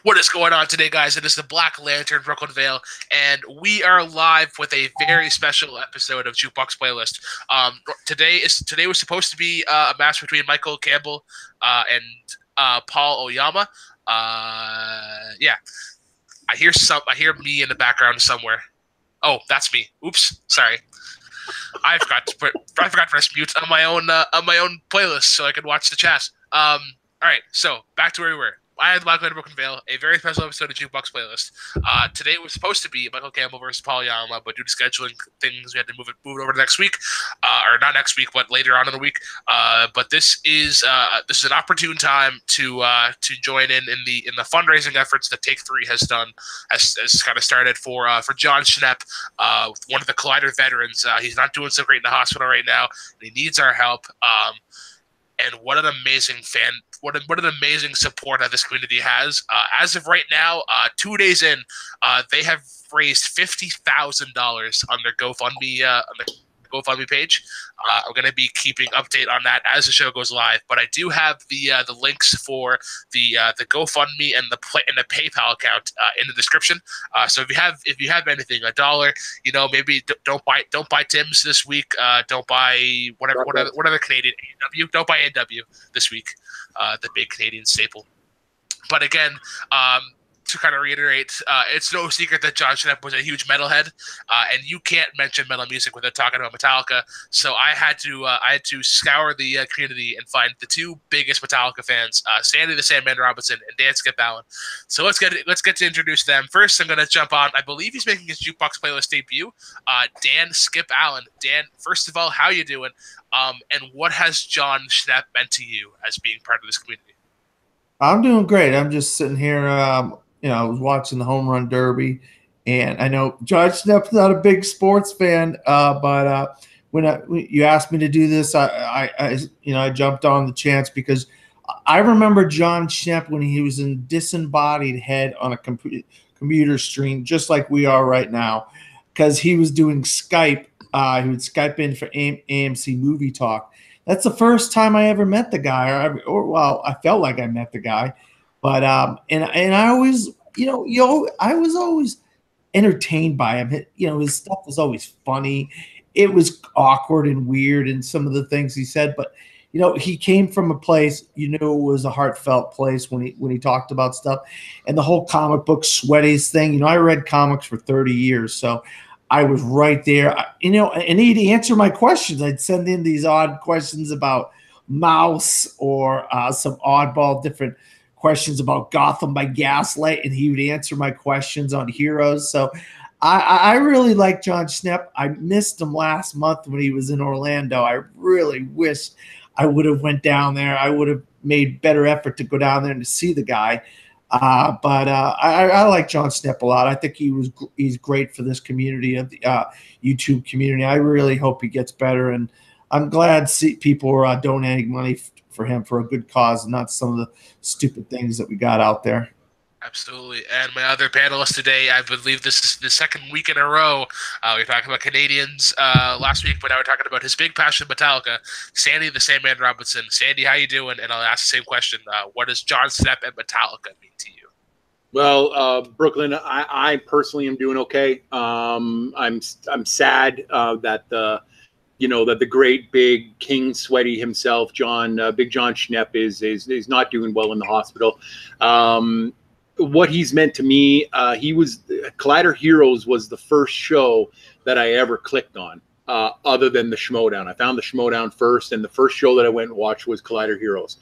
What is going on today, guys? It is the Black Lantern Brooklyn Vale, and we are live with a very special episode of Jukebox Playlist. Today was supposed to be a match between Michael Campbell and Paul Oyama. Yeah, I hear me in the background somewhere. Oh, that's me. Oops, sorry. I forgot to press mute on my own playlist so I could watch the chat. All right, so back to where we were. I had Black Lantern Brooklyn Vale, a very special episode of Jukebox Playlist. Today was supposed to be Michael Campbell versus Paul Yama, but due to scheduling things, we had to move it over to next week, or not next week, but later on in the week. But this is an opportune time to join in the fundraising efforts that Take Three has done, has kind of started for John Schnepp, one of the Collider veterans. He's not doing so great in the hospital right now, and he needs our help. And what an amazing what an amazing support that this community has. As of right now, 2 days in, they have raised $50,000 on their GoFundMe page. I'm going to be keeping update on that as the show goes live, but I do have the links for the GoFundMe and the PayPal account in the description. So if you have anything, $1, maybe don't buy Tim's this week. Don't buy whatever Canadian AW. Don't buy AW this week, the big Canadian staple. But again, to kind of reiterate, it's no secret that John Schnepp was a huge metalhead, and you can't mention metal music without talking about Metallica. So I had to scour the community and find the two biggest Metallica fans, Sandy the Sandman Robinson and Dan Skip Allen. So let's get to introduce them. First, I'm going to jump on. I believe he's making his Jukebox Playlist debut. Dan Skip Allen. Dan, first of all, how you doing? And what has John Schnepp meant to you as being part of this community? I'm doing great. I'm just sitting here. I was watching the Home Run Derby, and I know John Schnepp's not a big sports fan, but when you asked me to do this, I jumped on the chance because I remember John Schnepp when he was in disembodied head on a computer screen, just like we are right now, because he was doing Skype. He would Skype in for AMC Movie Talk. That's the first time I ever met the guy, or I felt like I met the guy. But and I always, I was always entertained by him. His stuff was always funny. It was awkward and weird in some of the things he said, but he came from a place, it was a heartfelt place when he talked about stuff. And the whole comic book sweaties thing. I read comics for 30 years, so I was right there. And he'd answer my questions. I'd send in these odd questions about Mouse or some oddball different questions about Gotham by Gaslight, and he would answer my questions on Heroes. So I really like John Schnepp. I missed him last month when he was in Orlando. I really wish I would have went down there. I would have made better effort to go down there and to see the guy. But I like John Schnepp a lot. I think he's great for this community of the YouTube community. I really hope he gets better, and I'm glad people are donating money for him for a good cause and not some of the stupid things that we got out there. Absolutely. And my other panelist today, I believe this is the second week in a row. We were talking about Canadians last week, but now we're talking about his big passion, Metallica, Sandy the Sandman Robinson. Sandy, how you doing? And I'll ask the same question. What does John Schnepp and Metallica mean to you? Well, Brooklyn, I personally am doing okay. I'm sad that the great big King Sweaty himself, Big John Schnepp, is not doing well in the hospital. What he's meant to me, Collider Heroes was the first show that I ever clicked on, other than the Schmodown. I found the Schmodown first, and the first show that I went and watched was Collider Heroes.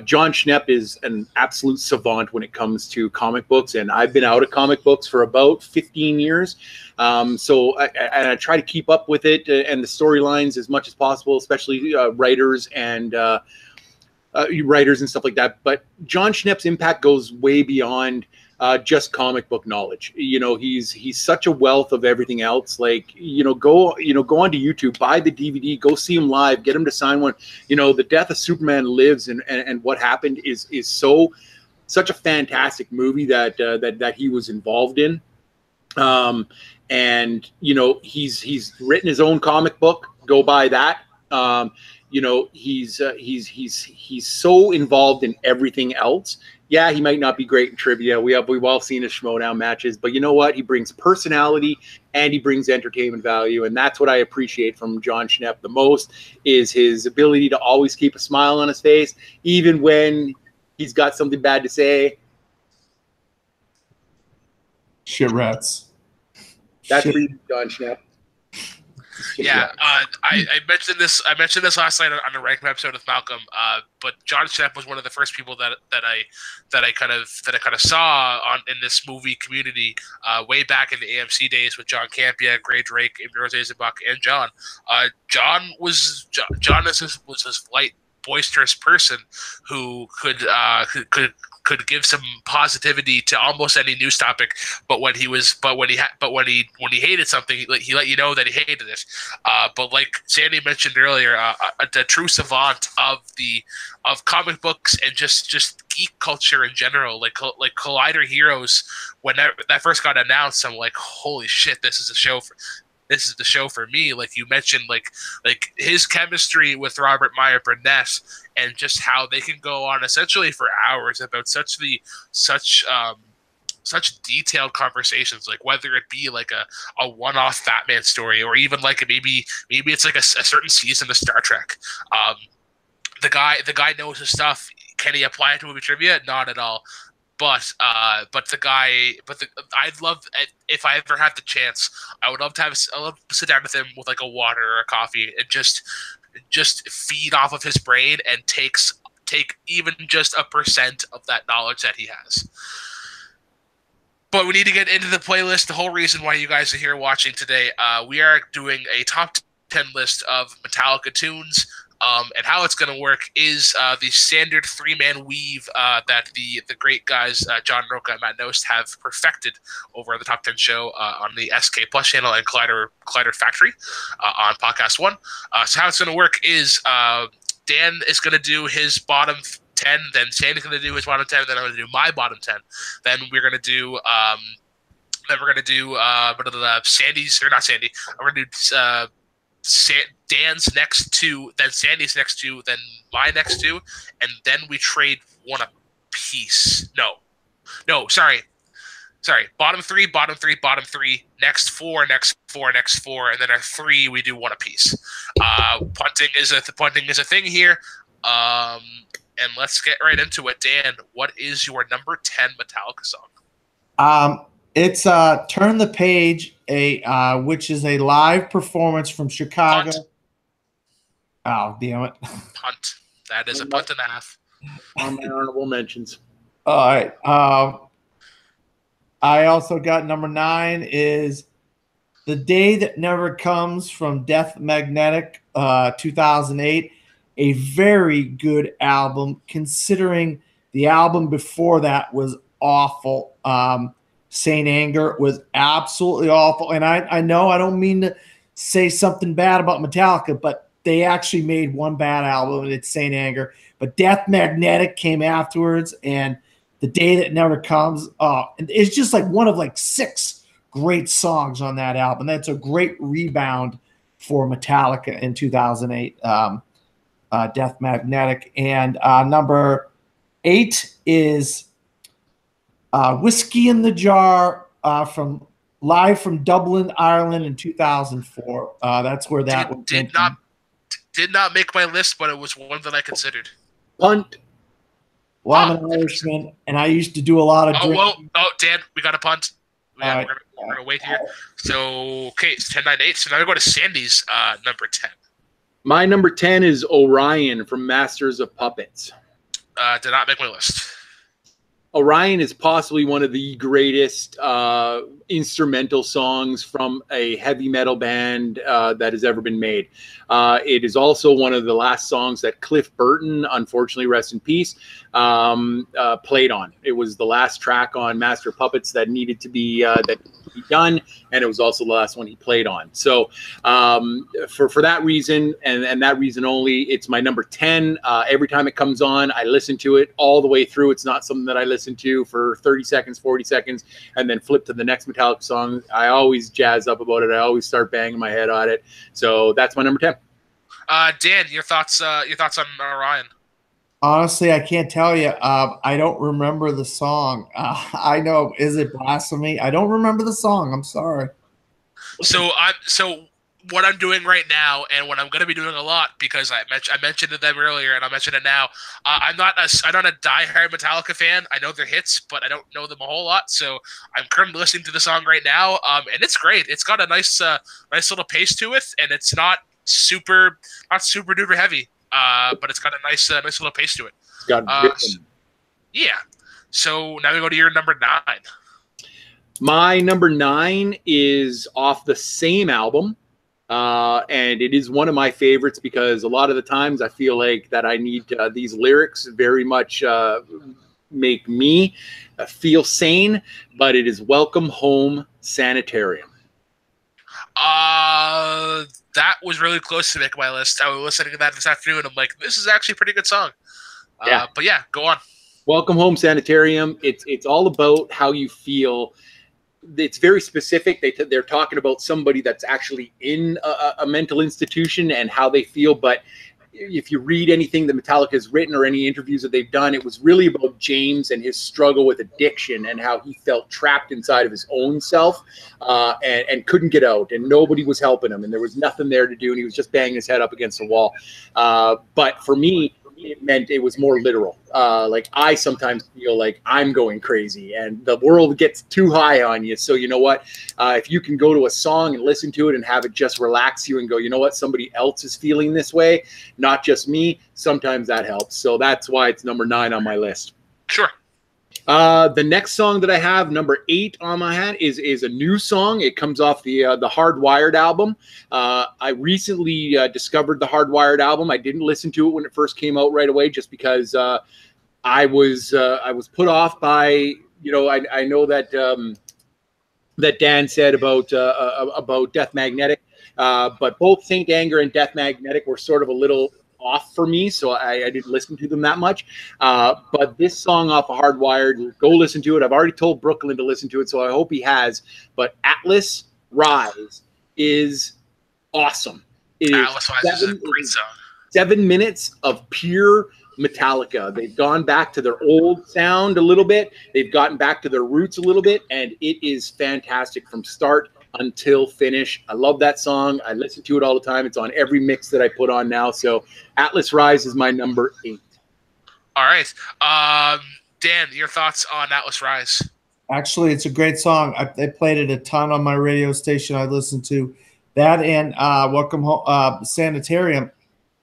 John Schnepp is an absolute savant when it comes to comic books, and I've been out of comic books for about 15 years. So I try to keep up with it and the storylines as much as possible, especially writers and stuff like that. But John Schnepp's impact goes way beyond just comic book knowledge. He's such a wealth of everything else. Like, go onto YouTube, buy the DVD, go see him live, get him to sign one. The Death of Superman Lives and what happened is such a fantastic movie that he was involved in. And he's written his own comic book. Go buy that. you know, he's so involved in everything else. Yeah, he might not be great in trivia. We've all seen his Schmoedown matches, but you know what? He brings personality and he brings entertainment value, and that's what I appreciate from John Schnepp the most, is his ability to always keep a smile on his face, even when he's got something bad to say. Shit rats. That's Shit. for you, John Schnepp. Yeah, I mentioned this. I mentioned this last night on the Rank episode with Malcolm. But John Schnepp was one of the first people that I kind of saw in this movie community way back in the AMC days with John Campia, Gray Drake, Rose Zabuck, and John. John was this light, boisterous person who could give some positivity to almost any news topic, but when he hated something, he let you know that he hated it. But like Sandy mentioned earlier, the true savant of comic books and just geek culture in general, like Collider Heroes. When that first got announced, I'm like, holy shit, this is the show for me. Like you mentioned, like his chemistry with Robert Meyer Burnett, and just how they can go on essentially for hours about such detailed conversations, like whether it be like a one-off Batman story, or even like maybe it's like a certain season of Star Trek. The guy knows his stuff. Can he apply it to movie trivia? Not at all. But I'd love, if I ever had the chance, I would love to sit down with him with like a water or a coffee and just feed off of his brain and take even just 1% of that knowledge that he has. But we need to get into the playlist. The whole reason why you guys are here watching today, we are doing a top 10 list of Metallica tunes. And how it's going to work is the standard 3-man weave that the great guys John Roca and Matt Nost have perfected over the Top 10 show on the SK Plus channel and Collider Factory on Podcast 1. So how it's going to work is Dan is going to do his bottom 10, then Sandy's going to do his bottom 10, then I'm going to do my bottom 10. Then we're going to do Sandy's, or not Sandy. We're going to do Dan's next two, then Sandy's next two, then my next two, and then we trade one a piece. No, sorry. Bottom three, next four, and then our three we do one a piece. Punting is a thing here. And let's get right into it. Dan, what is your number 10 Metallica song? It's Turn the Page, which is a live performance from Chicago. Punt. Oh, damn it. Punt. That is a punt and a half. On my honorable mentions. All right. I also got number 9 is The Day That Never Comes from Death Magnetic, 2008. A very good album, considering the album before that was awful. Saint Anger was absolutely awful. And I know I don't mean to say something bad about Metallica, but they actually made one bad album, and it's Saint Anger. But Death Magnetic came afterwards, and The Day That Never Comes. And it's just like one of like 6 great songs on that album. That's a great rebound for Metallica in 2008, Death Magnetic. And number 8 is Whiskey in the Jar live from Dublin, Ireland in 2004. That's where that did not make my list, but it was one that I considered. Punt. Well, I'm an Irishman, and I used to do a lot of drinking. Dan, we got a punt. We're going to wait here. So, okay, it's 10-9-8. So now we go to Sandy's number 10. My number 10 is Orion from Masters of Puppets. Did not make my list. Orion is possibly one of the greatest instrumental songs from a heavy metal band that has ever been made. It is also one of the last songs that Cliff Burton, unfortunately, rest in peace, played on. It was the last track on Master of Puppets that needed to be done, and it was also the last one he played on. So for that reason, and that reason only, it's my number 10. Every time it comes on, I listen to it all the way through. It's not something that I listen to for 30 seconds, 40 seconds, and then flip to the next Metallica song. I always jazz up about it. I always start banging my head on it. So that's my number 10. Dan, your thoughts on Orion? Honestly, I can't tell you. I don't remember the song. I know, is it blasphemy? I don't remember the song. I'm sorry. So what I'm doing right now, and what I'm going to be doing a lot, because I mentioned it them earlier, and I'll mention it now. I'm not a diehard Metallica fan. I know their hits, but I don't know them a whole lot. So I'm currently listening to the song right now, and it's great. It's got a nice little pace to it, and it's not super duper heavy. But it's got a nice little pace to it. It's got Yeah. So now we go to your number 9. My number 9 is off the same album. And it is one of my favorites because a lot of the times I feel like that I need these lyrics very much make me feel sane, but it is Welcome Home Sanitarium. That was really close to making my list. I was listening to that this afternoon. I'm like, this is actually a pretty good song. But yeah, go on. Welcome Home Sanitarium. It's all about how you feel. It's very specific. They're talking about somebody that's actually in a mental institution and how they feel. But if you read anything that Metallica has written or any interviews that they've done, it was really about James and his struggle with addiction and how he felt trapped inside of his own self and couldn't get out, and nobody was helping him, and there was nothing there to do, and he was just banging his head up against the wall. But for me, it meant it was more literal. Like I sometimes feel like I'm going crazy and the world gets too high on you. So you know what? If you can go to a song and listen to it and have it just relax you and go, you know what? Somebody else is feeling this way, not just me. Sometimes that helps. So that's why it's number 9 on my list. Sure. The next song that I have, number 8 on my hat, is a new song. It comes off the Hardwired album. I recently discovered the Hardwired album. I didn't listen to it when it first came out right away, just because I was put off by, you know, I know that that Dan said about Death Magnetic, but both Saint Anger and Death Magnetic were sort of a little off for me, so I didn't listen to them that much. But this song off of Hardwired, go listen to it. I've already told Brooklyn to listen to it, so I hope he has. But Atlas Rise is awesome. Atlas Rise is a great song. 7 minutes of pure Metallica. They've gone back to their old sound a little bit. They've gotten back to their roots a little bit, and it is fantastic from start until finish. I love that song. I listen to it all the time. It's on every mix that I put on now. So Atlas Rise is my number 8. All right. Dan, your thoughts on Atlas Rise? Actually, it's a great song. They played it a ton on my radio station. I listened to that and Welcome Home Sanitarium.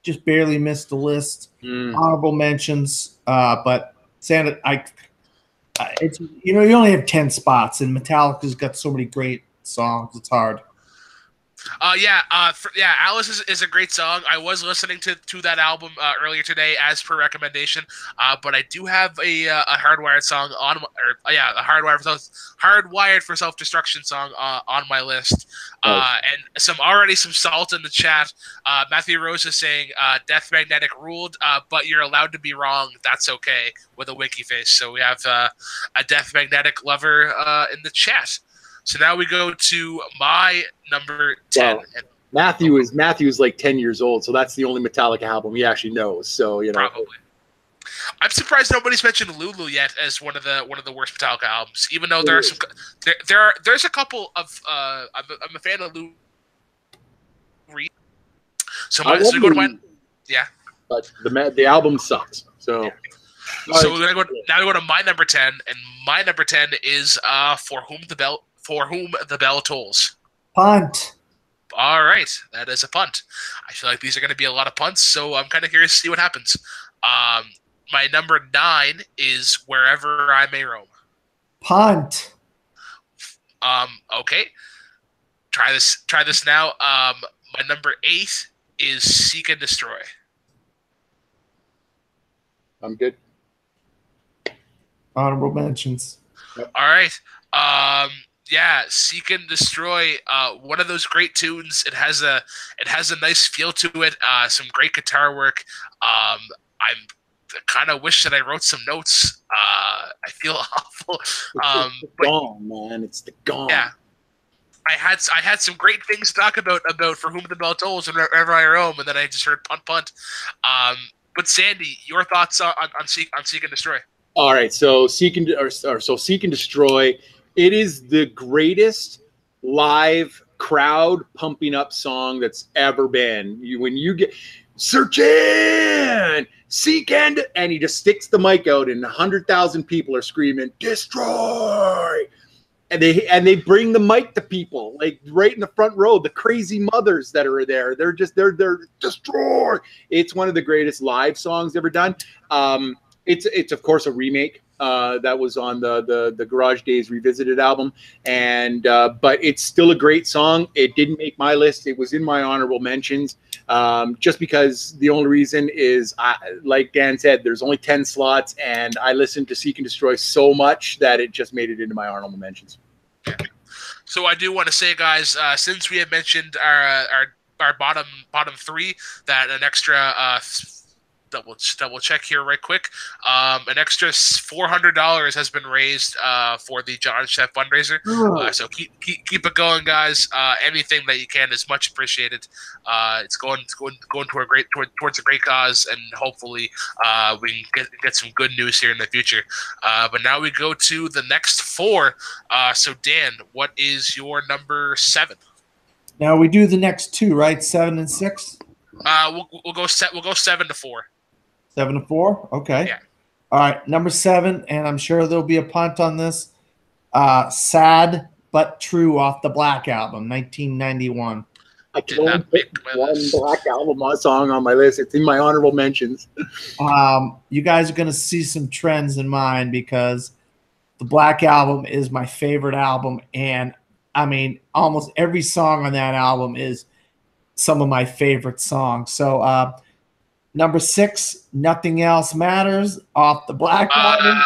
Just barely missed the list. Honorable mentions, but it's, you know, you only have 10 spots, and Metallica's got so many great songs. It's hard. Alice is a great song. I was listening to that album earlier today as per recommendation, but I do have a Hardwired song a Hardwired for Self-Destruction song on my list. And some salt in the chat. Matthew Rose is saying Death Magnetic ruled, but you're allowed to be wrong. That's okay, with a winky face. So we have a Death Magnetic lover in the chat. So now we go to my number 10. Wow. Matthew is like 10 years old, so that's the only Metallica album he actually knows. So you know, probably. I'm surprised nobody's mentioned Lulu yet as one of the worst Metallica albums. Even though there are some, there's a couple of I'm a fan of Lou. So we go to mine. Yeah. But the album sucks. So. Yeah. So we're gonna go to my number 10, and my number 10 is For Whom the Bell Tolls. Punt. All right, that is a punt. I feel like these are going to be a lot of punts, so I'm kind of curious to see what happens. My number 9 is Wherever I May Roam. Punt. Okay. Try this now. My number 8 is Seek and Destroy. I'm good. Honorable mentions. All right. Seek and Destroy. One of those great tunes. It has a nice feel to it. Some great guitar work. I kind of wish that I wrote some notes. I feel awful. It's the gong, man. It's the gong. Yeah. I had some great things to talk about For Whom the Bell Tolls and Wherever I Roam, and then I just heard punt. But Sandy, your thoughts on Seek and Destroy? All right, so Seek and Destroy. It is the greatest live crowd pumping up song that's ever been. When you get searching, seek and he just sticks the mic out, and 100,000 people are screaming destroy, and they bring the mic to people like right in the front row. The crazy mothers that are there, they're destroy. It's one of the greatest live songs ever done. It's of course a remake that was on the Garage Days Revisited album, and but it's still a great song. It didn't make my list. It was in my honorable mentions, just because the only reason is, like Dan said, there's only 10 slots, and I listened to Seek and Destroy so much that it just made it into my honorable mentions. So I do want to say, guys, since we have mentioned our bottom three, that an extra double check here right quick. An extra $400 has been raised for the John Chef fundraiser. So keep it going, guys. Anything that you can is much appreciated. It's going towards a great cause, and hopefully we can get some good news here in the future. But now we go to the next four. So Dan, what is your number 7? Now we do the next two, right? 7 and 6. We'll go 7 to 4. 7 to 4. Okay. Yeah. All right. Number 7, and I'm sure there'll be a punt on this. Sad but True off the Black Album, 1991. I can only pick one Black Album song on my list. It's in my honorable mentions. You guys are going to see some trends in mine, because the Black Album is my favorite album, and I mean, almost every song on that album is some of my favorite songs. So, number 6, Nothing Else Matters off the Black Album.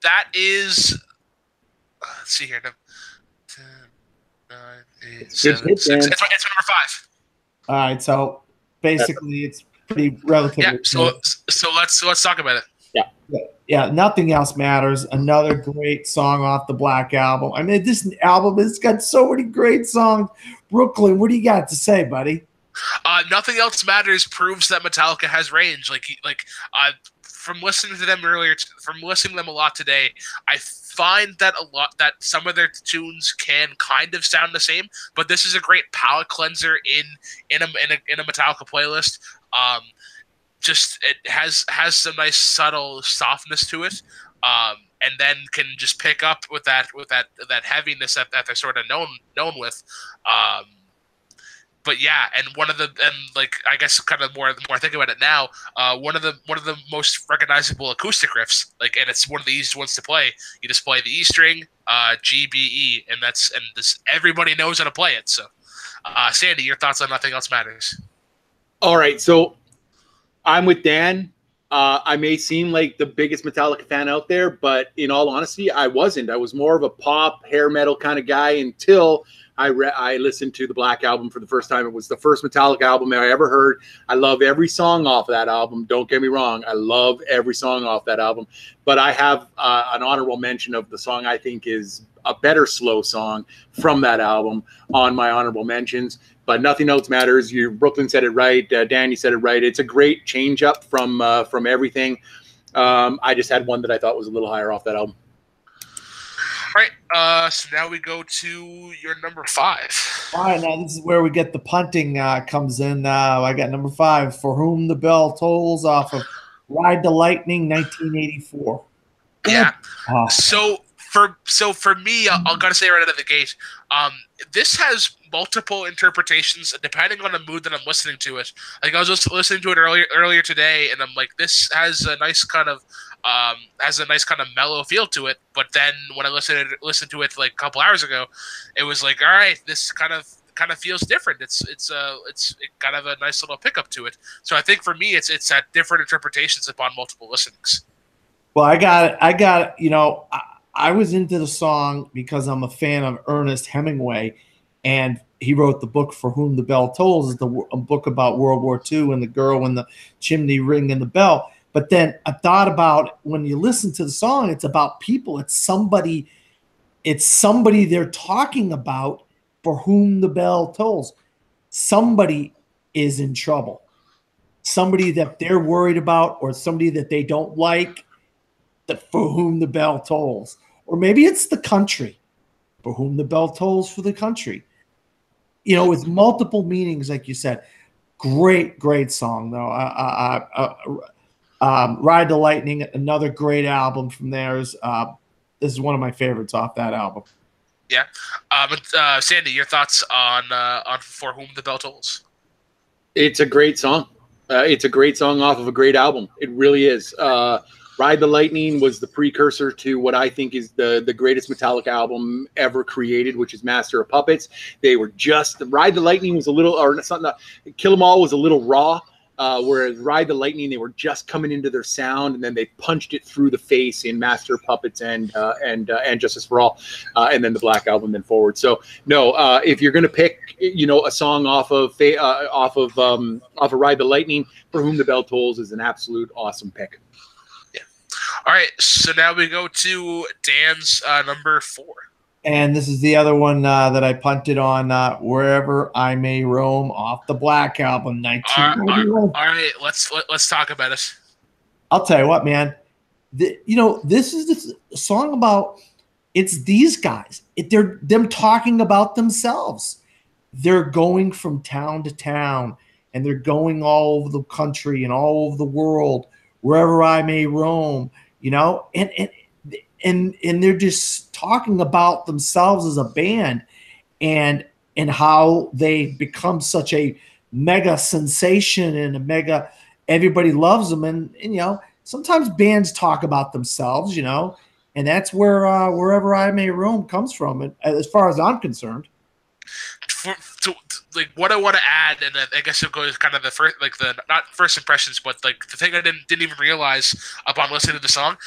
That is, let's see here. 10, 9, 8, 7, 6. It's number 5. All right, so basically it's pretty relatively. Yeah. So let's talk about it. Yeah, Nothing Else Matters, another great song off the Black Album. I mean, this album has got so many great songs. Brooklyn, what do you got to say, buddy? Nothing Else Matters proves that Metallica has range. From listening to them a lot today, I find that some of their tunes can kind of sound the same, but this is a great palate cleanser in a Metallica playlist. Just it has some nice subtle softness to it, and then can just pick up with that heaviness that they're sort of known with. But yeah, and I guess kind of more I think about it now, one of the most recognizable acoustic riffs, and it's one of the easiest ones to play. You just play the E string, G, B, E, and everybody knows how to play it. So, Sandy, your thoughts on Nothing Else Matters? All right, so I'm with Dan. I may seem like the biggest Metallica fan out there, but in all honesty, I wasn't. I was more of a pop, hair metal kind of guy until I listened to the Black Album for the first time. It was the first Metallica album I ever heard. I love every song off of that album. Don't get me wrong. I love every song off that album. But I have an honorable mention of the song I think is a better slow song from that album on my honorable mentions. But Nothing Else Matters. Brooklyn said it right. Dan, you said it right. It's a great change up from everything. I just had one that I thought was a little higher off that album. All right. So now we go to your number 5. All right, now this is where we get the punting comes in. I got number 5, For Whom the Bell Tolls off of Ride the Lightning, 1984. Yeah. So for me, I'll gotta say right out of the gate, this has multiple interpretations depending on the mood that I'm listening to it. Like I was just listening to it earlier today, and I'm like, this has a nice kind of mellow feel to it. But then when I listened to it like a couple hours ago, it was like, all right, this kind of feels different. It's kind of a nice little pickup to it. So I think for me, it's at different interpretations upon multiple listenings. Well, I got it. You know, I was into the song because I'm a fan of Ernest Hemingway, and he wrote the book For Whom the Bell Tolls, is a book about World War II and the girl and the chimney ringing the bell. But then I thought about, when you listen to the song, it's about people. It's somebody they're talking about, For Whom the Bell Tolls. Somebody is in trouble. Somebody that they're worried about, or somebody that they don't like, that for whom the bell tolls. Or maybe it's the country, for whom the bell tolls for the country. You know, with multiple meanings, like you said. Great, great song, though. Ride the Lightning, another great album from theirs. This is one of my favorites off that album. Yeah. Sandy, your thoughts on For Whom the Bell Tolls? It's a great song. It's a great song off of a great album. It really is. Ride the Lightning was the precursor to what I think is the greatest Metallica album ever created, which is Master of Puppets. They were just Ride the Lightning was a little, or something. Kill 'Em All was a little raw. Whereas Ride the Lightning, they were just coming into their sound, and then they punched it through the face in Master of Puppets and Justice for All, and then the Black Album, then forward. So no, if you're gonna pick, a song off of Ride the Lightning, For Whom the Bell Tolls is an absolute awesome pick. Yeah. All right, so now we go to Dan's number 4. And this is the other one that I punted on, Wherever I May Roam, off the Black Album, 1991. All right, let's talk about it. I'll tell you what, man. This is the song about, it's these guys. They're them talking about themselves. They're going from town to town, and they're going all over the country and all over the world, wherever I may roam, and they're just talking about themselves as a band, and how they become such a mega sensation and a mega, everybody loves them, and sometimes bands talk about themselves, and that's where Wherever I May Roam comes from, and as far as I'm concerned. What I want to add, and I guess it goes kind of the first, not first impressions, but the thing I didn't even realize upon listening to the song.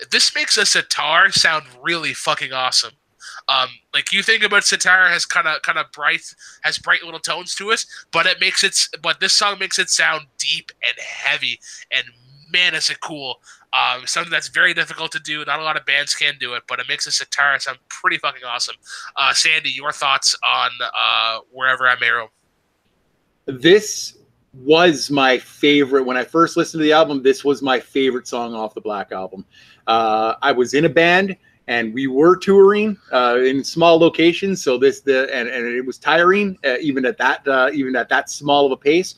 This makes a sitar sound really fucking awesome. You think about sitar has kind of bright little tones to it, but this song makes it sound deep and heavy, and man, is it cool. Something that's very difficult to do. Not a lot of bands can do it, but it makes a sitar sound pretty fucking awesome. Sandy, your thoughts on Wherever I May Roam? This was my favorite. When I first listened to the album, this was my favorite song off the Black Album. I was in a band, and we were touring in small locations, so and it was tiring, even at that small of a pace.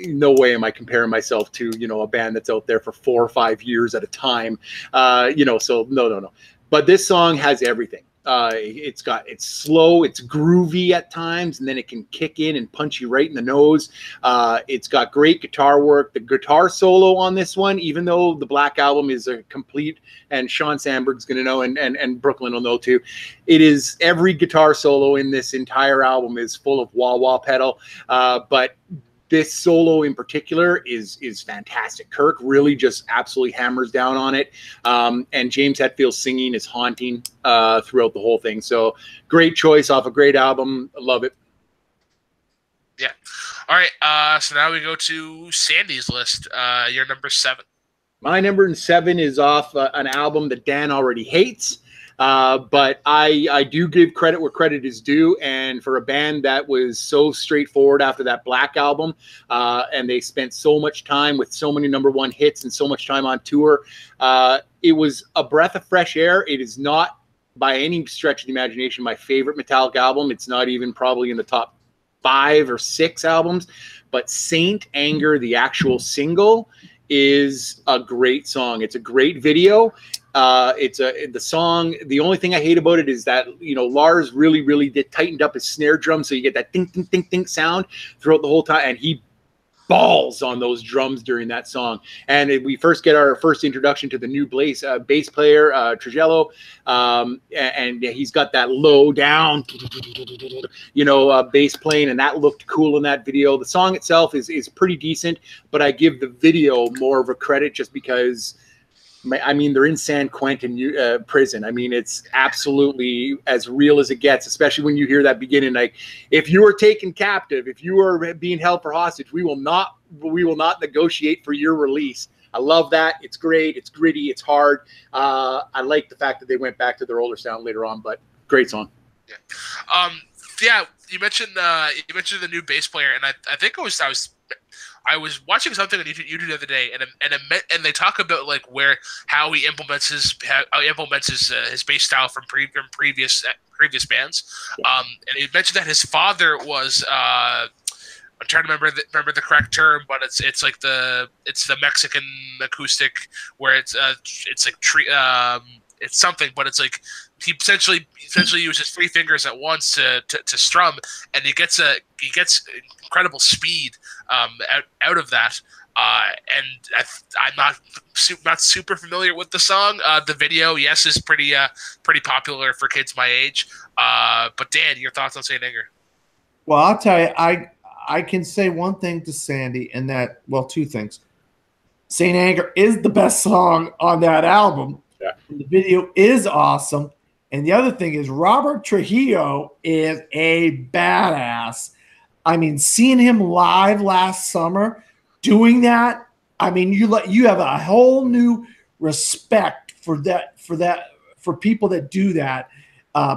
No way am I comparing myself to a band that's out there for 4 or 5 years at a time. So no. But this song has everything. It's slow, it's groovy at times, and then it can kick in and punch you right in the nose. It's got great guitar work. The guitar solo on this one, even though the Black Album is a complete, and Sean Sandberg's going to know, and Brooklyn will know too, it is, every guitar solo in this entire album is full of wah-wah pedal, but this solo in particular is fantastic. Kirk really just absolutely hammers down on it. And James Hetfield's singing is haunting throughout the whole thing. So great choice off a great album. I love it. Yeah. All right. So now we go to Sandy's list. Your number 7. My number 7 is off an album that Dan already hates. But I do give credit where credit is due, and for a band that was so straightforward after that Black Album, and they spent so much time with so many #1 hits and so much time on tour, it was a breath of fresh air. It is not by any stretch of the imagination my favorite Metallica album. It's not even probably in the top 5 or 6 albums, but Saint Anger, the actual single, is a great song. It's a great video. The song. The only thing I hate about it is that Lars really did tightened up his snare drum, so you get that ding ding ding ding sound throughout the whole time, and he balls on those drums during that song. And we first get our first introduction to the new bass player, Trujillo, and he's got that low down, bass playing, and that looked cool in that video. The song itself is pretty decent, but I give the video more of a credit just because, they're in San Quentin prison. It's absolutely as real as it gets, especially when you hear that beginning, like, if you are taken captive, if you are being held for hostage, we will not negotiate for your release. I love that. It's great. It's gritty. It's hard. I like the fact that they went back to their older sound later on, but great song. Yeah. Yeah. You mentioned the new bass player, and I think I was watching something on YouTube the other day, and they talk about like how he implements his bass style from previous bands. And he mentioned that his father was I'm trying to remember the correct term, but it's like the Mexican acoustic where it's like it's something, but it's like he essentially uses three fingers at once to strum, and he gets incredible speed out of that. And I'm not super familiar with the song. The video, yes, is pretty popular for kids my age. But Dan, your thoughts on Saint Anger? Well, I'll tell you, I can say one thing to Sandy, and that, well, two things. Saint Anger is the best song on that album. Yeah. The video is awesome. And the other thing is Robert Trujillo is a badass. I mean, seeing him live last summer doing that, I mean, you have a whole new respect for people that do that,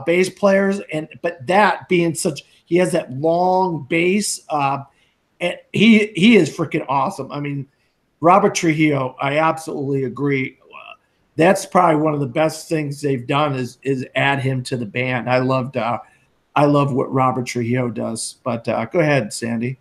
bass players, but that being such, he has that long bass, and he is freaking awesome. I mean, Robert Trujillo, I absolutely agree. That's probably one of the best things they've done is add him to the band. I love what Robert Trujillo does. But go ahead, Sandy.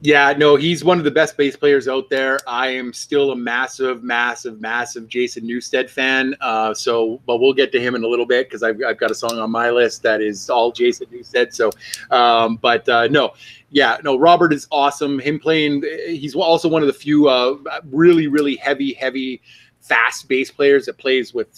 Yeah, no, he's one of the best bass players out there. I am still a massive Jason Newsted fan. But we'll get to him in a little bit because I've got a song on my list that is all Jason Newsted. So, Robert is awesome. Him playing, he's also one of the few really heavy, fast bass players that plays with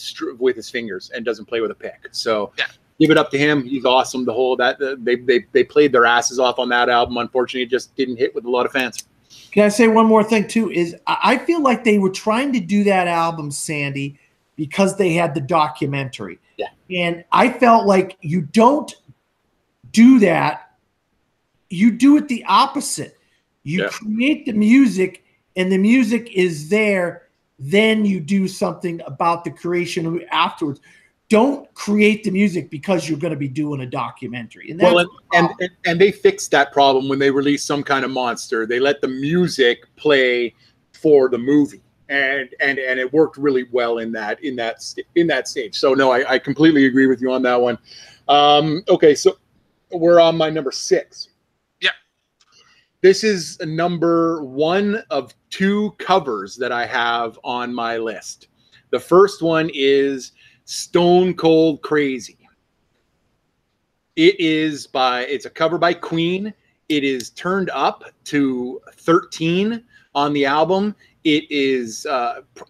his fingers and doesn't play with a pick. So. Yeah. Give it up to him. He's awesome. The whole they played their asses off on that album. Unfortunately, it just didn't hit with a lot of fans. Can I say one more thing too? Is I feel like they were trying to do that album, Sandy, because they had the documentary. Yeah. And I felt like you don't do that. You do it the opposite. You create the music, and the music is there. Then you do something about the creation afterwards. Don't create the music because you're going to be doing a documentary. And they fixed that problem when they released Some Kind of Monster. They let the music play for the movie, and it worked really well in that stage. So no, I completely agree with you on that one. Okay, so we're on my number 6. Yeah, this is number 1 of 2 covers that I have on my list. The first one is Stone Cold Crazy. It's a cover by Queen. It is turned up to 13 on the album. It is,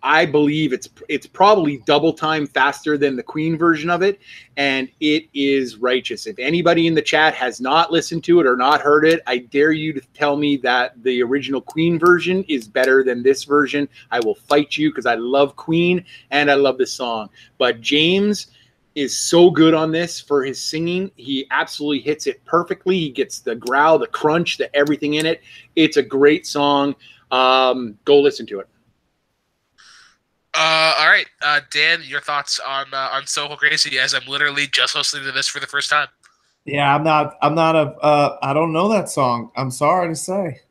I believe it's probably double time faster than the Queen version of it, and it is righteous. If anybody in the chat has not listened to it or not heard it, I dare you to tell me that the original Queen version is better than this version. I will fight you because I love Queen and I love this song. But James is so good on this for his singing. He absolutely hits it perfectly. He gets the growl, the crunch, the everything in it. It's a great song. Go listen to it. All right, Dan, your thoughts on So Crazy? As I'm literally just listening to this for the first time. Yeah, I don't know that song. I'm sorry to say.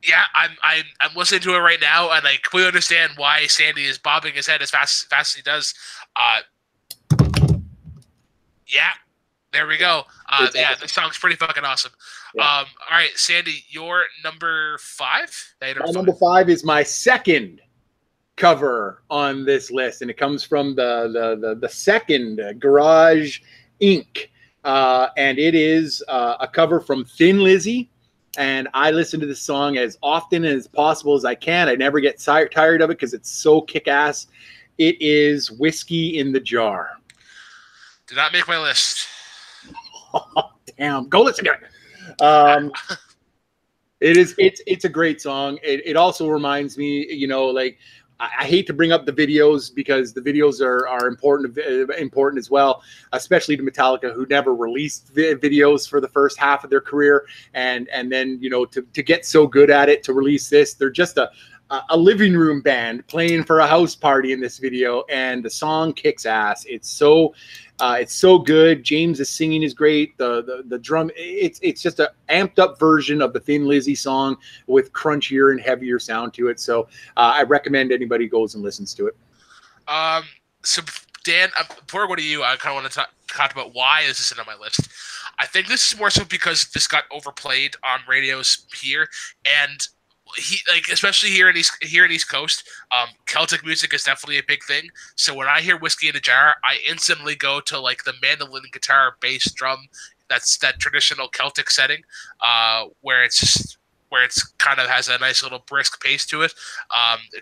Yeah, I'm listening to it right now, and I completely understand why Sandy is bobbing his head as fast as he does. Yeah, there we go. Yeah, this song's pretty fucking awesome. Yeah. All right, Sandy, your number 5? Number 5 is my second cover on this list, and it comes from the second Garage Inc. And it is a cover from Thin Lizzy. And I listen to this song as often and as possible as I can. I never get tired of it because it's so kick-ass. It is Whiskey in the Jar. Did not make my list. Oh, damn. Go listen to it. It's a great song. It also reminds me, like, I hate to bring up the videos because the videos are important as well, especially to Metallica, who never released videos for the first half of their career, and then to get so good at it to release this, they're just a living room band playing for a house party in this video, and the song kicks ass. It's so good. James' singing is great. The drum, it's just an amped up version of the Thin Lizzy song with crunchier and heavier sound to it. So I recommend anybody goes and listens to it. So Dan, before I go to you, I kind of want to talk about why is this on my list. I think this is more so because this got overplayed on radios here, and especially here in East Coast, Celtic music is definitely a big thing. So when I hear Whiskey in a Jar, I instantly go to like the mandolin, guitar, bass, drum. That's that traditional Celtic setting, where it's kind of has a nice little brisk pace to it.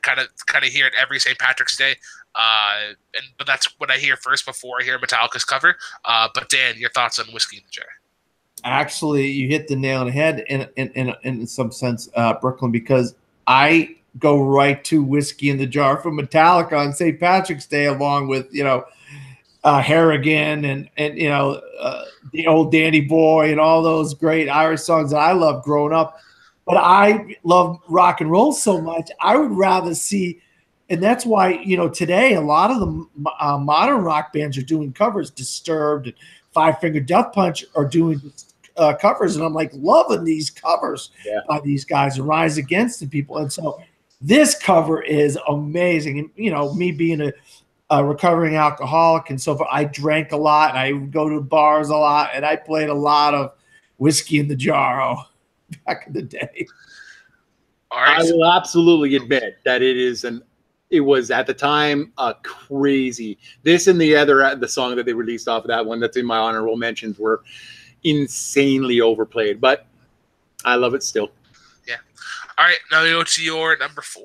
Kind of hear it every St. Patrick's Day. But that's what I hear first before I hear Metallica's cover. But Dan, your thoughts on Whiskey in the Jar? Actually, you hit the nail on the head in some sense, Brooklyn, because I go right to Whiskey in the Jar from Metallica on St. Patrick's Day, along with Harrigan and the old Danny Boy and all those great Irish songs that I loved growing up. But I love rock and roll so much, I would rather see. And that's why, today a lot of the modern rock bands are doing covers. Disturbed and Five Finger Death Punch are doing covers. And I'm like loving these covers by these guys and Rise Against the people. And so this cover is amazing. And, me being a recovering alcoholic and so forth, I drank a lot and I would go to bars a lot and I played a lot of Whiskey in the Jar back in the day. All right. I will absolutely admit that it was at the time crazy. This and the song that they released off of that one that's in my honorable mentions were insanely overplayed, but I love it still. Yeah. All right, now we go to your number 4.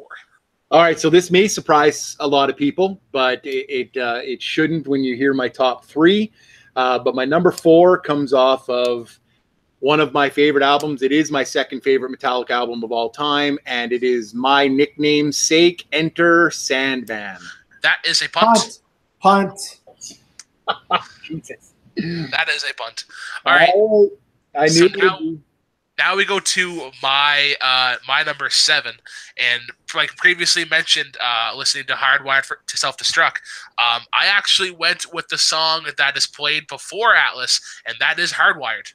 All right, so this may surprise a lot of people, but it shouldn't when you hear my top 3. But my number 4 comes off of one of my favorite albums. It is my second favorite Metallica album of all time, and it is My Nickname's Sake, Enter Sandman. That is a punt. Punt. Jesus. That is a punt. All right. I knew now we go to my number 7, and like previously mentioned, listening to Hardwired to Self-Destruct, I actually went with the song that is played before Atlas, and that is Hardwired.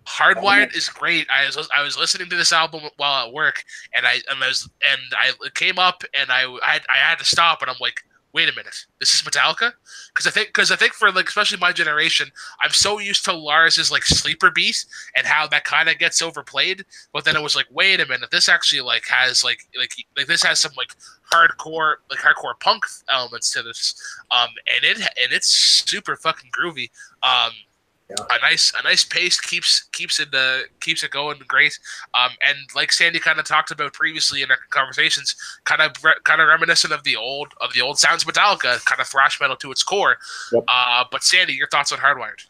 Hardwired is great. I was listening to this album while at work, and I came up, and I had to stop, and I'm like, wait a minute, this is Metallica? Because I think for like especially my generation, I'm so used to Lars's like sleeper beat and how that kind of gets overplayed. But then it was like, wait a minute, this actually like has like this has some like hardcore punk elements to this. And it's super fucking groovy. A nice pace keeps it going great. And like Sandy kind of talked about previously in our conversations, kind of reminiscent of the old sounds of Metallica, kind of thrash metal to its core. Yep. But Sandy, your thoughts on Hardwired?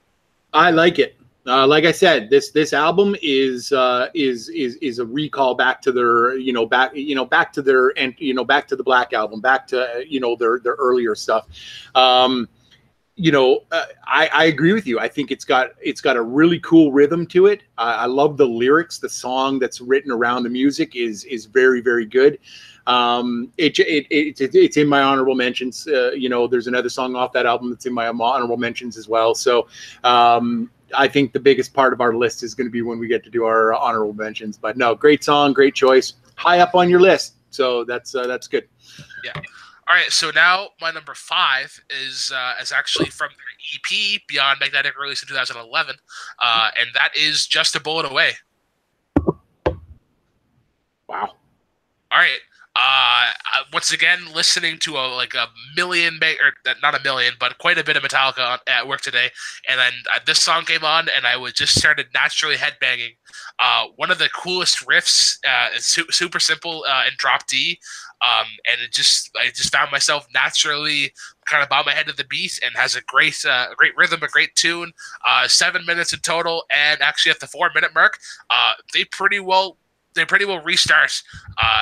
I like it. Like I said, this album is a recall back to their back to the Black Album, back to their earlier stuff. I agree with you. I think it's got a really cool rhythm to it. I love the lyrics. The song that's written around the music is very, very good. It's in my honorable mentions. There's another song off that album that's in my honorable mentions as well. So I think the biggest part of our list is going to be when we get to do our honorable mentions. But no, great song, great choice, high up on your list. So that's good. Yeah. All right, so now my number 5 is actually from their EP Beyond Magnetic, released in 2011, and that is Just a Bullet Away. Wow. All right. Once again, listening to a million, or not a million, but quite a bit of Metallica at work today, and then this song came on, and I just started naturally headbanging. One of the coolest riffs, is super simple in drop D, and I just found myself naturally kind of bow my head to the beat, and has a great rhythm, a great tune. 7 minutes in total, and actually at the 4-minute mark, they pretty well restart.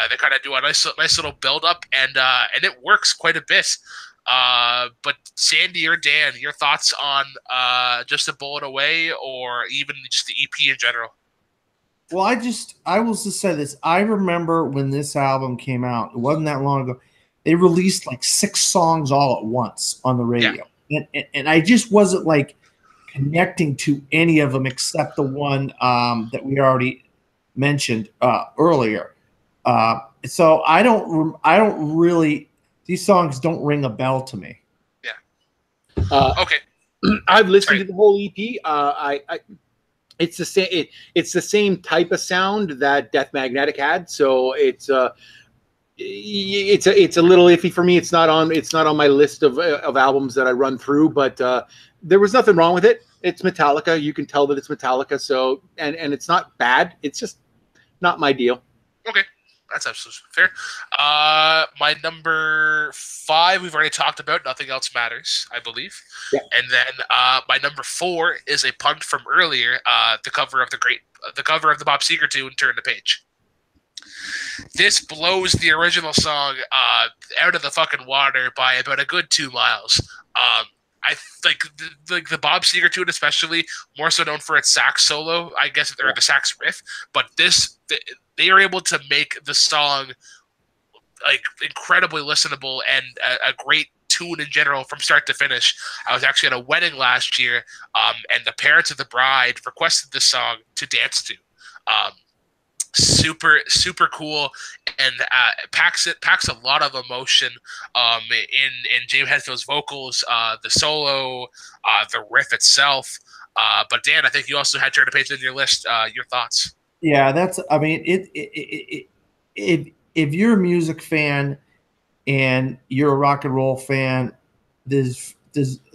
They kind of do a nice little build up, and it works quite a bit. But Sandy or Dan, your thoughts on Just a Bullet Away, or even just the EP in general? Well, I will just say this. I remember when this album came out, it wasn't that long ago. They released like 6 songs all at once on the Yeah. radio. And I just wasn't like connecting to any of them except the one that we already mentioned earlier. So I don't really, these songs don't ring a bell to me. Yeah. Okay. I've listened to the whole EP. It's the same. It's the same type of sound that Death Magnetic had. So it's a little iffy for me. It's not on my list of albums that I run through. But there was nothing wrong with it. It's Metallica. You can tell that it's Metallica. So and it's not bad. It's just not my deal. Okay. That's absolutely fair. My number 5, we've already talked about. Nothing Else Matters, I believe. Yeah. And then my number 4 is a punt from earlier. The cover of the Bob Seger tune, "Turn the Page." This blows the original song out of the fucking water by about a good 2 miles. I like the Bob Seger tune, especially more so known for its sax solo, I guess, or the sax riff. But they are able to make the song like incredibly listenable and a great tune in general from start to finish. I was actually at a wedding last year, and the parents of the bride requested this song to dance to. Super cool, and packs a lot of emotion in James Hetfield's vocals, the solo, the riff itself. But Dan, I think you also had "Turn the Page" on your list. Your thoughts? Yeah, I mean, if you're a music fan and you're a rock and roll fan, there's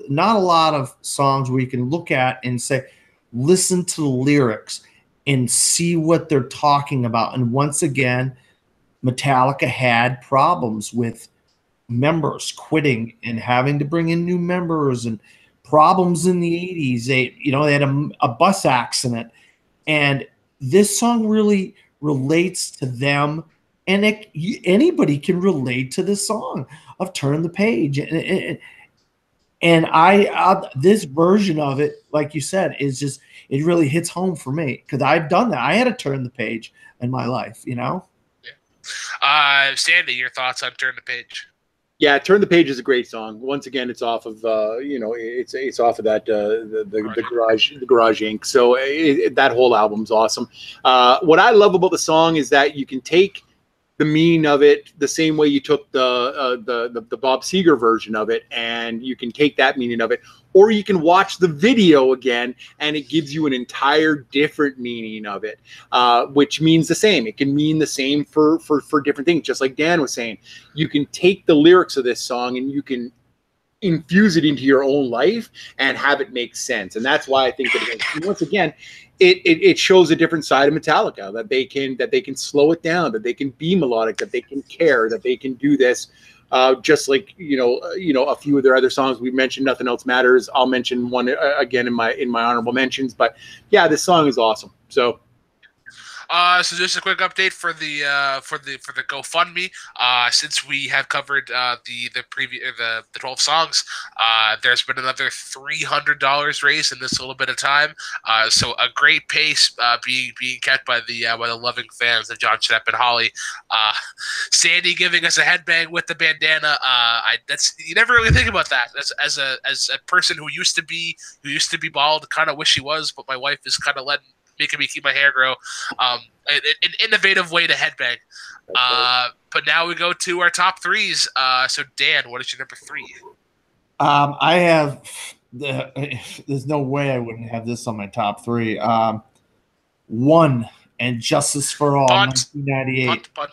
not a lot of songs where you can look at and say, listen to the lyrics and see what they're talking about. And once again, Metallica had problems with members quitting and having to bring in new members, and problems in the 80s. They had a bus accident, and this song really relates to them, and anybody can relate to this song of "Turn the Page." And this version of it, like you said, is just, it really hits home for me because I've done that. I had to turn the page in my life, Yeah. Sandy, your thoughts on "Turn the Page"? Yeah, "Turn the Page" is a great song. Once again, it's off of it's off of that the Garage Inc. So that whole album's awesome. What I love about the song is that you can take the meaning of it the same way you took the Bob Seger version of it, and you can take that meaning of it, or you can watch the video again and it gives you an entire different meaning of it, which means the same. It can mean the same for different things. Just like Dan was saying, you can take the lyrics of this song and you can infuse it into your own life and have it make sense. And that's why I think that once again, it shows a different side of Metallica, that they can slow it down, that they can be melodic, that they can care, that they can do this. Just like a few of their other songs we mentioned, "Nothing Else Matters." I'll mention one again in my honorable mentions. But yeah, this song is awesome. So So just a quick update for the GoFundMe. Since we have covered the 12 songs, there's been another $300 raised in this little bit of time. So a great pace being kept by the loving fans of John Schnepp and Holly. Sandy giving us a headbang with the bandana. You never really think about that as a person who used to be bald. Kind of wish he was, but my wife is kind of making me keep my hair grow. An innovative way to headbang. But now we go to our top 3s. So Dan, what is your number 3? I have there's no way I wouldn't have this on my top 3. 1, and Justice for All, Punt. 1998. Punt.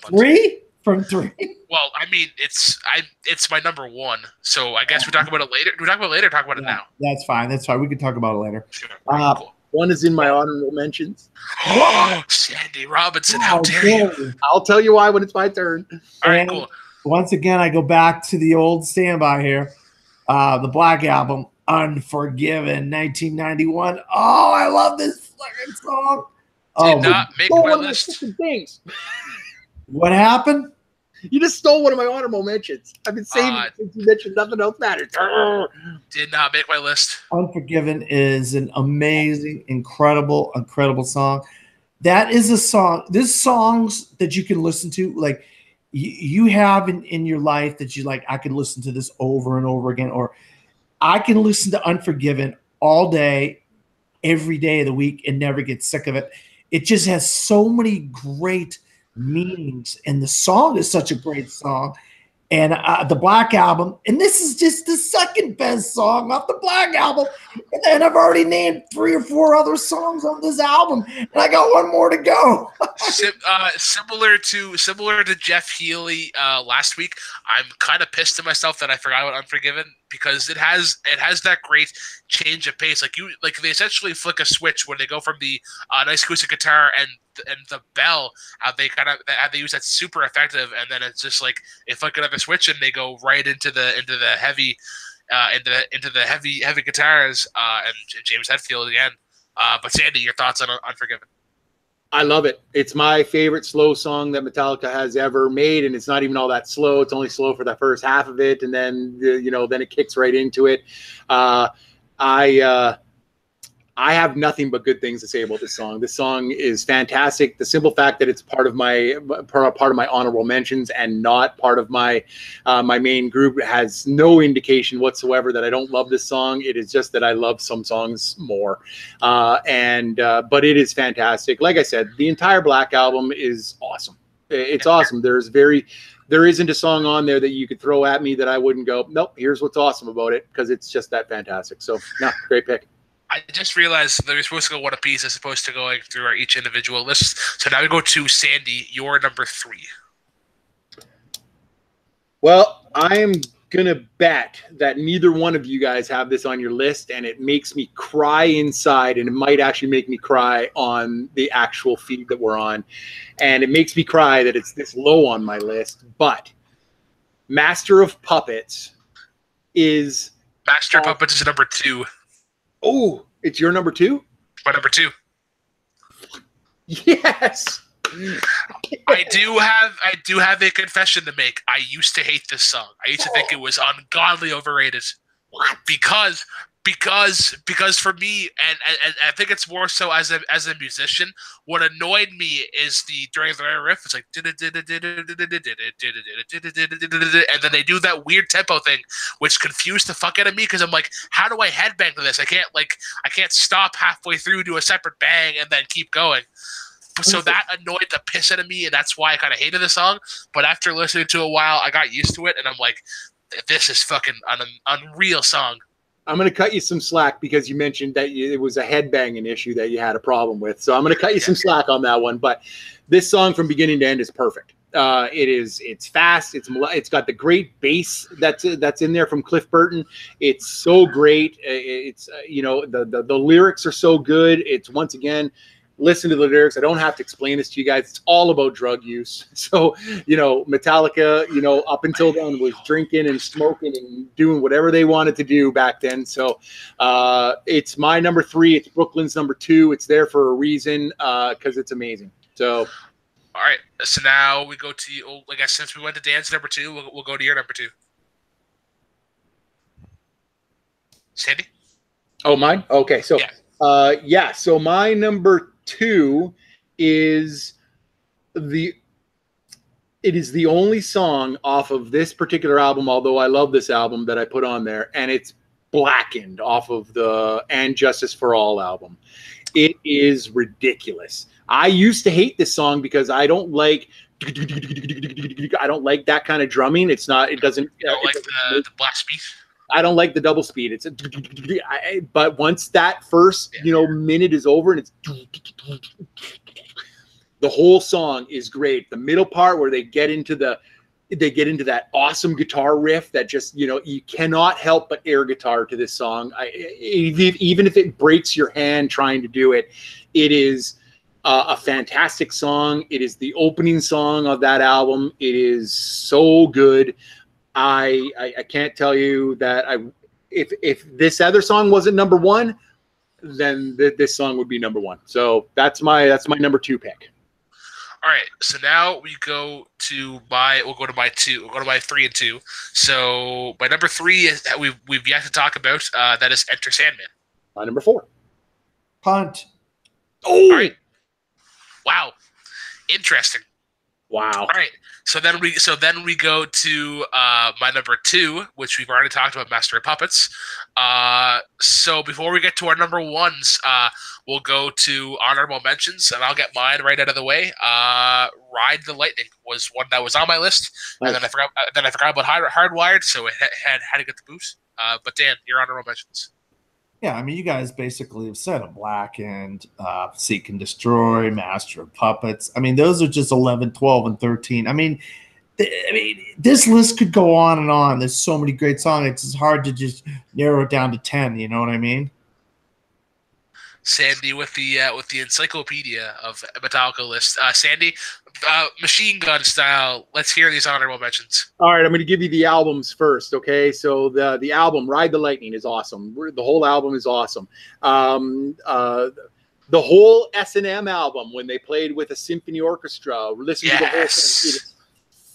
3 from 3. Well, I mean, it's my number 1. So I guess we talk about it later. Do we talk about it later or talk about it now? That's fine. We can talk about it later. Sure. Cool. 1 is in my honorable mentions. Oh, Sandy Robinson, how dare you? I'll tell you why when it's my turn. All right, cool. Once again, I go back to the old standby here. The Black Album, Unforgiven, 1991. Oh, I love this fucking song. Did not make my list. Things. What happened? You just stole one of my honorable mentions. I've been saving it since you mentioned Nothing Else Matters. Did not make my list. Unforgiven is an amazing, incredible, incredible song. That is a song. There's songs that you can listen to, like you have in your life that you like, I can listen to this over and over again, or I can listen to Unforgiven all day, every day of the week and never get sick of it. It just has so many great meanings, and the song is such a great song. And the Black Album, and this is just the second best song off the Black Album. And then I've already named 3 or 4 other songs on this album, and I got one more to go. Similar to Jeff Healy last week, I'm kind of pissed at myself that I forgot about Unforgiven, because it has that great change of pace. Like they essentially flick a switch when they go from the nice acoustic guitar and the bell, how they use that super effective, and then it's just like they flick another switch and they go right into the heavy heavy guitars and James Hetfield again. But Sandy, your thoughts on Unforgiven? I love it. It's my favorite slow song that Metallica has ever made, and it's not even all that slow. It's only slow for the first half of it, and then then it kicks right into it. I have nothing but good things to say about this song. This song is fantastic. The simple fact that it's part of my honorable mentions and not part of my my main group has no indication whatsoever that I don't love this song. It is just that I love some songs more. But it is fantastic. Like I said, the entire Black Album is awesome. It's awesome. There isn't a song on there that you could throw at me that I wouldn't go, nope, here's what's awesome about it, because it's just that fantastic. So, yeah, great pick. I just realized that we're supposed to go one apiece as opposed to going through our each individual lists. So now we go to Sandy, your number 3. Well, I'm going to bet that neither one of you guys have this on your list, and it makes me cry inside, and it might actually make me cry on the actual feed that we're on. And it makes me cry that it's this low on my list, but Master of Puppets is... Master of Puppets is number 2. Oh, it's your number 2? My number 2. Yes. I do have a confession to make. I used to hate this song. I used to think it was ungodly overrated. What? Because for me, and I think it's more so as a musician, what annoyed me is during the riff, it's like, and then they do that weird tempo thing, which confused the fuck out of me, because I'm like, how do I headbang to this? I can't stop halfway through, do a separate bang, and then keep going. So that annoyed the piss out of me, and that's why I kind of hated the song. But after listening to it a while, I got used to it, and I'm like, this is fucking an unreal song. I'm going to cut you some slack because you mentioned that it was a headbanging issue that you had a problem with. So I'm going to cut you some slack on that one. But this song from beginning to end is perfect. It's fast. It's got the great bass that's in there from Cliff Burton. It's so great. It's the lyrics are so good. It's, once again, listen to the lyrics. I don't have to explain this to you guys. It's all about drug use. So, Metallica, up until then was drinking and smoking and doing whatever they wanted to do back then. So it's my number 3. It's Brooklyn's number 2. It's there for a reason, because it's amazing. So, all right. So now we go to you. I guess since we went to Dan's number 2, we'll go to your number 2. Sandy? Oh, mine? Okay. So, yeah. So my number 2 is it is the only song off of this particular album, although I love this album, that I put on there, and it's Blackened off of the And Justice for All album. It is ridiculous. I used to hate this song because I don't like that kind of drumming. It doesn't. You don't like the black speed? I don't like the double speed. It's but once that first minute is over and it's the whole song is great. The middle part where they get into that awesome guitar riff that just you cannot help but air guitar to this song. Even if it breaks your hand trying to do it, it is a fantastic song. It is the opening song of that album. It is so good. I can't tell you that if this other song wasn't number 1, then this song would be number 1. So that's my number 2 pick. All right, so now we'll go to my 3 and 2. So my number 3 is that we've yet to talk about. That is Enter Sandman. My number 4. Punt. Oh, all right. Wow, interesting. Wow. All right. So then we go to my number 2, which we've already talked about, Master of Puppets. So before we get to our number 1s, we'll go to honorable mentions, and I'll get mine right out of the way. Ride the Lightning was one that was on my list, nice. And then I forgot about Hardwired, so it had to get the boost. But Dan, your honorable mentions. Yeah, I mean, you guys basically have said it. Blackened, Seek and Destroy, Master of Puppets. I mean, those are just 11, 12, and 13. I mean, this list could go on and on. There's so many great songs. It's hard to just narrow it down to 10. You know what I mean? Sandy with the encyclopedia of Metallica list. Sandy, machine gun style. Let's hear these honorable mentions. All right, I'm going to give you the albums first. Okay, so the album Ride the Lightning is awesome. The whole album is awesome. The whole S&M album when they played with a symphony orchestra. Listen to the whole thing. It is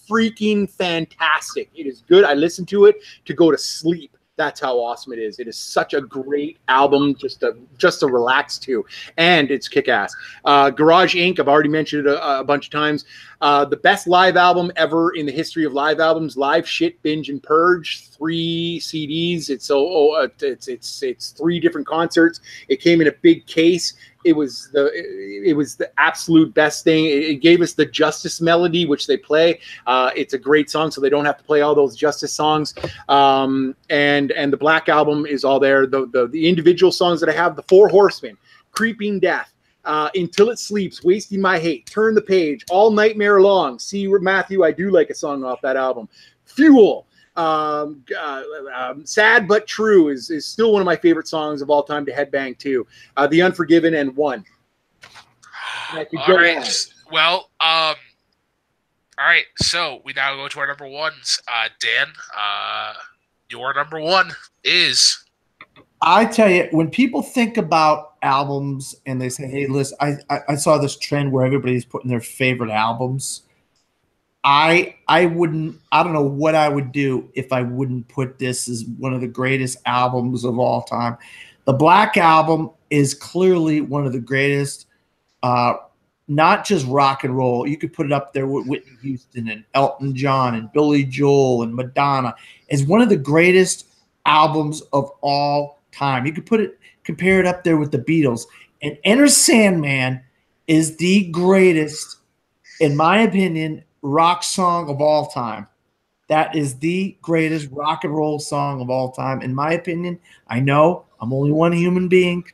freaking fantastic. It is good. I listened to it to go to sleep. That's how awesome it is. It is such a great album just to relax to, and it's kick-ass. Garage Inc., I've already mentioned it a bunch of times. The best live album ever in the history of live albums, Live, Shit, Binge, and Purge. 3 CDs. It's 3 different concerts. It came in a big case. It was the absolute best thing. It gave us the Justice melody, which they play. It's a great song, so they don't have to play all those Justice songs. And the Black Album is all there. The individual songs that I have, the 4 Horsemen, Creeping Death, Until It Sleeps, Wasting My Hate, Turn the Page, All Nightmare Long. See, Matthew, I do like a song off that album. Fuel. Sad But True is still one of my favorite songs of all time to headbang to. The Unforgiven and One. All right. Well, all right. So we now go to our number 1s. Dan, your number 1 is. I tell you, when people think about albums and they say, "Hey, listen," I saw this trend where everybody's putting their favorite albums. I don't know what I would do if I wouldn't put this as one of the greatest albums of all time. The Black Album is clearly one of the greatest, not just rock and roll. You could put it up there with Whitney Houston and Elton John and Billy Joel and Madonna. It's one of the greatest albums of all time. You could compare it up there with the Beatles. And Enter Sandman is the greatest, in my opinion, rock song of all time. That is the greatest rock and roll song of all time, in my opinion. I know I'm only one human being.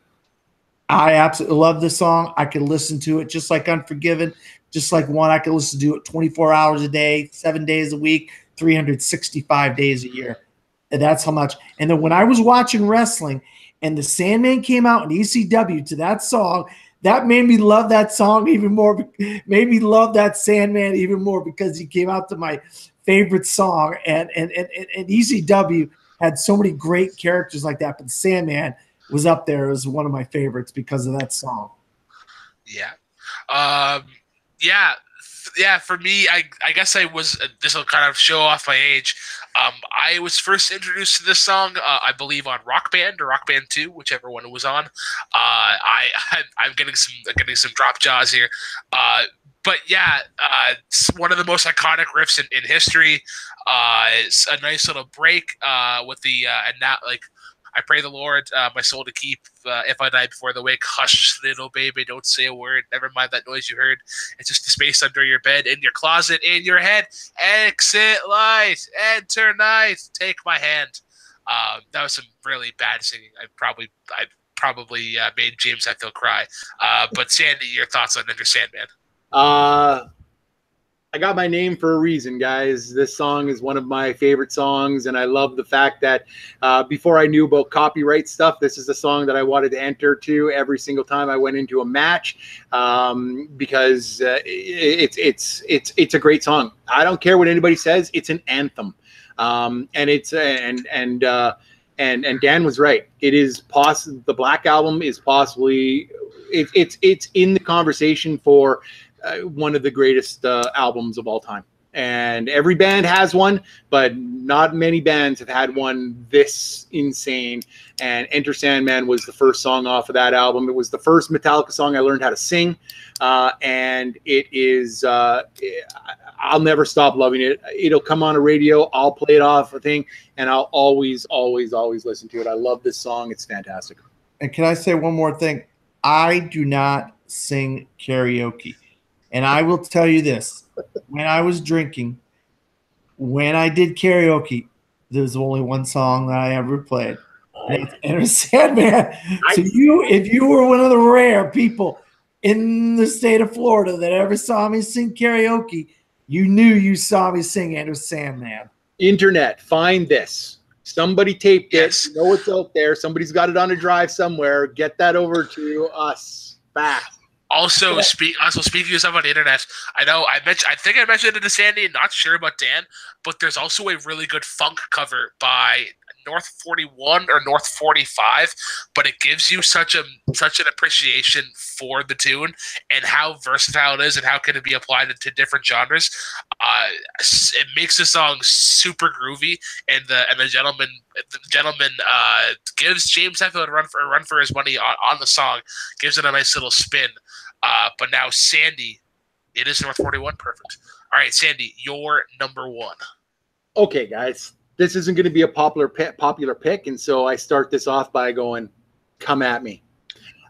I absolutely love this song. I can listen to it just like Unforgiven, just like One. I can listen to it 24 hours a day, 7 days a week, 365 days a year. And that's how much. And then when I was watching wrestling and the Sandman came out in ECW to that song, that made me love that song even more, made me love that Sandman even more because he came out to my favorite song. And ECW had so many great characters like that, but Sandman was up there as one of my favorites because of that song. Yeah. Yeah, for me, I guess I was, this will kind of show off my age. I was first introduced to this song, I believe, on Rock Band or Rock Band 2, whichever one it was on. I'm getting some drop jaws here. But yeah, it's one of the most iconic riffs in history. It's a nice little break with the and now like. I pray the Lord my soul to keep if I die before the wake. Hush, little baby, don't say a word. Never mind that noise you heard. It's just the space under your bed, in your closet, in your head. Exit light, enter night. Take my hand. That was some really bad singing. I probably made James Hetfield cry. But Sandy, your thoughts on Enter Sandman? I got my name for a reason, guys. This song is one of my favorite songs, and I love the fact that before I knew about copyright stuff, this is the song that I wanted to enter to every single time I went into a match because it's a great song. I don't care what anybody says; it's an anthem, and Dan was right. It is possible. The Black Album is possibly it's in the conversation for one of the greatest albums of all time. And every band has one, but not many bands have had one this insane. And Enter Sandman was the first song off of that album. It was the first Metallica song I learned how to sing. And it is, I'll never stop loving it. It'll come on a radio. I'll play it off a thing, and I'll always, always, always listen to it. I love this song. It's fantastic. And can I say one more thing? I do not sing karaoke. And I will tell you this. When I was drinking, when I did karaoke, there was only one song that I ever played. And it's Enter Sandman. So if you were one of the rare people in the state of Florida that ever saw me sing karaoke, you knew you saw me sing Enter Sandman. Internet, find this. Somebody taped it. You know it's out there. Somebody's got it on a drive somewhere. Get that over to us fast. Also, speaking of stuff on the internet, I think I mentioned it to Sandy, not sure about Dan, but there's also a really good funk cover by North 41 or North 45, but it gives you such an appreciation for the tune and how versatile it is and how can it be applied to different genres. It makes the song super groovy, and the gentleman gives James Hetfield a run for his money on the song, gives it a nice little spin. But now, Sandy, it is North 41. Perfect. All right, Sandy, you're number one. Okay, guys. This isn't going to be a popular pick, and so I start this off by going, come at me.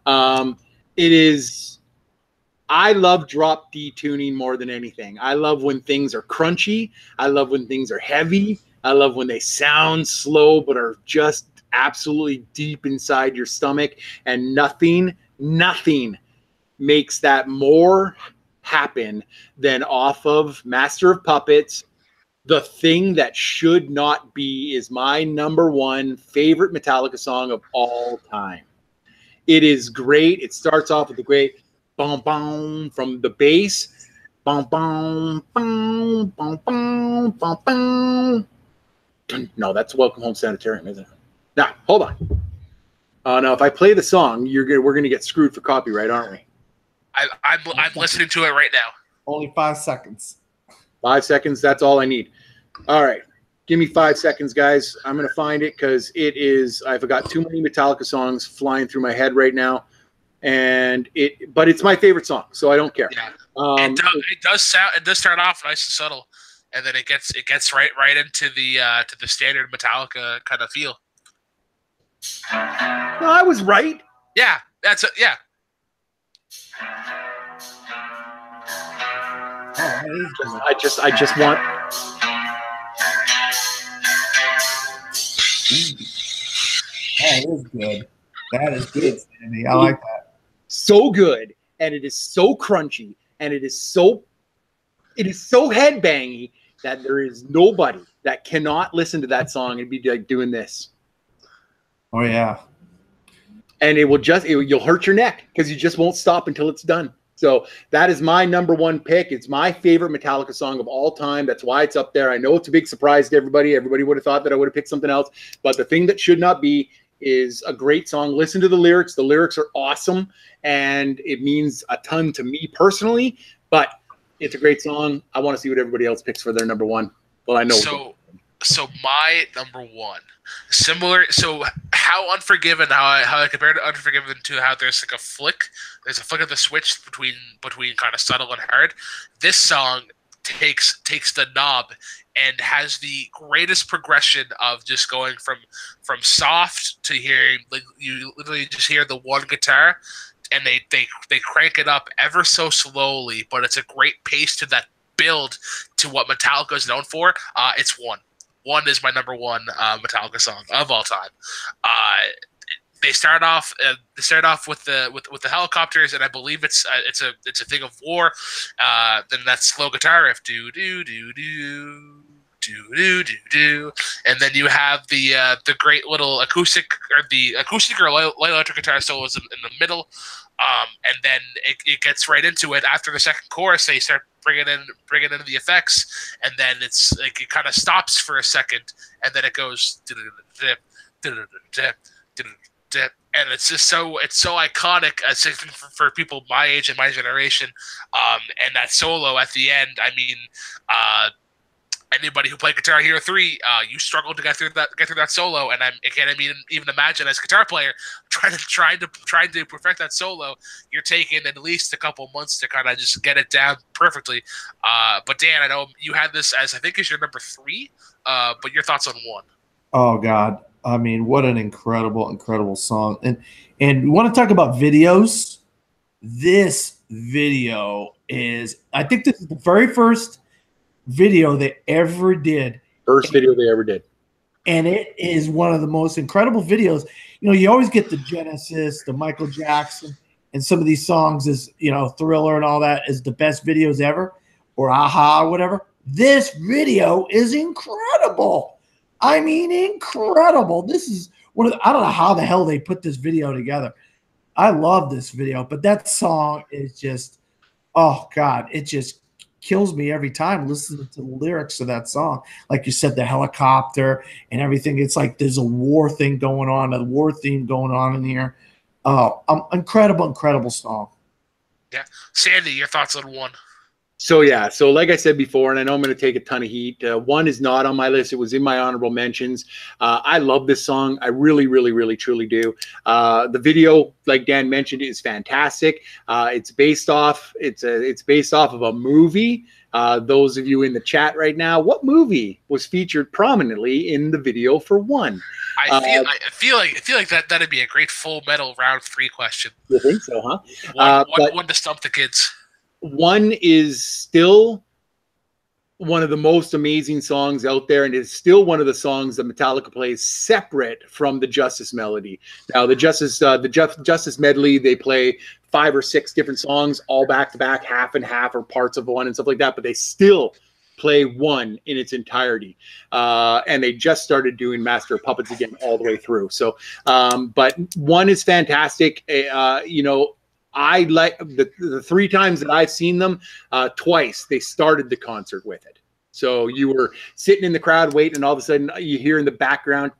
It is – I love drop D tuning more than anything. I love when things are crunchy. I love when things are heavy. I love when they sound slow but are just absolutely deep inside your stomach, and nothing makes that more happen than off of Master of Puppets. The Thing That Should Not Be is my number one favorite Metallica song of all time. It is great. It starts off with a great boom boom from the bass. Boom boom boom boom boom boom boom. No, that's Welcome Home Sanitarium, isn't it? Now, hold on. Now, if I play the song, we're gonna get screwed for copyright, aren't we? I'm listening to it right now. Only 5 seconds. 5 seconds. That's all I need. All right. Give me 5 seconds, guys. I'm going to find it because I've got too many Metallica songs flying through my head right now. But it's my favorite song, so I don't care. Yeah. It does start off nice and subtle, and then it gets right into the standard Metallica kind of feel. No, I was right. Yeah. Yeah. I just want. That is good. That is good, Sandy. I like that. So good, and it is so crunchy, and it is so headbangy that there is nobody that cannot listen to that song and be like doing this. Oh yeah. And you'll hurt your neck because you just won't stop until it's done. So that is my number one pick. It's my favorite Metallica song of all time. That's why it's up there. I know it's a big surprise to everybody. Everybody would have thought that I would have picked something else. But The Thing That Should Not Be is a great song. Listen to the lyrics. The lyrics are awesome, and it means a ton to me personally. But it's a great song. I want to see what everybody else picks for their number one. Well, I know. So my number one, similar. So how Unforgiven, how I compared Unforgiven to how there's like a flick. There's a flick of the switch between kind of subtle and hard. This song takes the knob and has the greatest progression of just going from soft to hearing, like, you literally just hear the one guitar, and they crank it up ever so slowly, but it's a great pace to that build to what Metallica is known for. It's One. One is my number one Metallica song of all time. They start off with the helicopters, and I believe it's a thing of war. Then that slow guitar riff, do do do do do do do do, and then you have the great little acoustic or light electric guitar solos in the middle. And then it gets right into it. After the second chorus, they start bringing in the effects, and then it's like it kind of stops for a second, and then it goes, and it's just so iconic for people my age and my generation. And that solo at the end, I mean, anybody who played Guitar Hero 3, you struggled to get through that solo, and I can't even imagine as a guitar player trying to perfect that solo. You're taking at least a couple months to kind of just get it down perfectly. But Dan, I know you had this as I think is your number 3, but your thoughts on 1? Oh God, I mean, what an incredible song! And you want to talk about videos? This video is, I think, this is the very first video they ever did. First video they ever did. And it is one of the most incredible videos. You know, you always get the Genesis, the Michael Jackson, and some of these songs is, you know, Thriller and all that is the best videos ever, or Aha, or whatever. This video is incredible. I mean, incredible. This is one of the, I don't know how the hell they put this video together. I love this video, but that song is just, oh God, it just kills me every time listening to the lyrics of that song. Like you said, the helicopter and everything. It's like there's a war thing going on, a war theme going on in here. Incredible song. Yeah. Sandy, your thoughts on 1? So yeah, so like I said before, and I know I'm going to take a ton of heat. 1 is not on my list. It was in my honorable mentions. I love this song. I really, truly do. The video, like Dan mentioned, is fantastic. It's based off of a movie. Those of you in the chat right now, what movie was featured prominently in the video for 1? I feel like that'd be a great Full Metal round 3 question. You think so, huh? One to stump the kids. 1 is still one of the most amazing songs out there, and it's still one of the songs that Metallica plays separate from the Justice melody. Now, the Justice medley, they play 5 or 6 different songs, all back to back, half and half, or parts of 1 and stuff like that. But they still play 1 in its entirety, and they just started doing Master of Puppets again all the way through. So, but 1 is fantastic. You know. I like the 3 times that I've seen them, twice they started the concert with it. So you were sitting in the crowd waiting, and all of a sudden you hear in the background,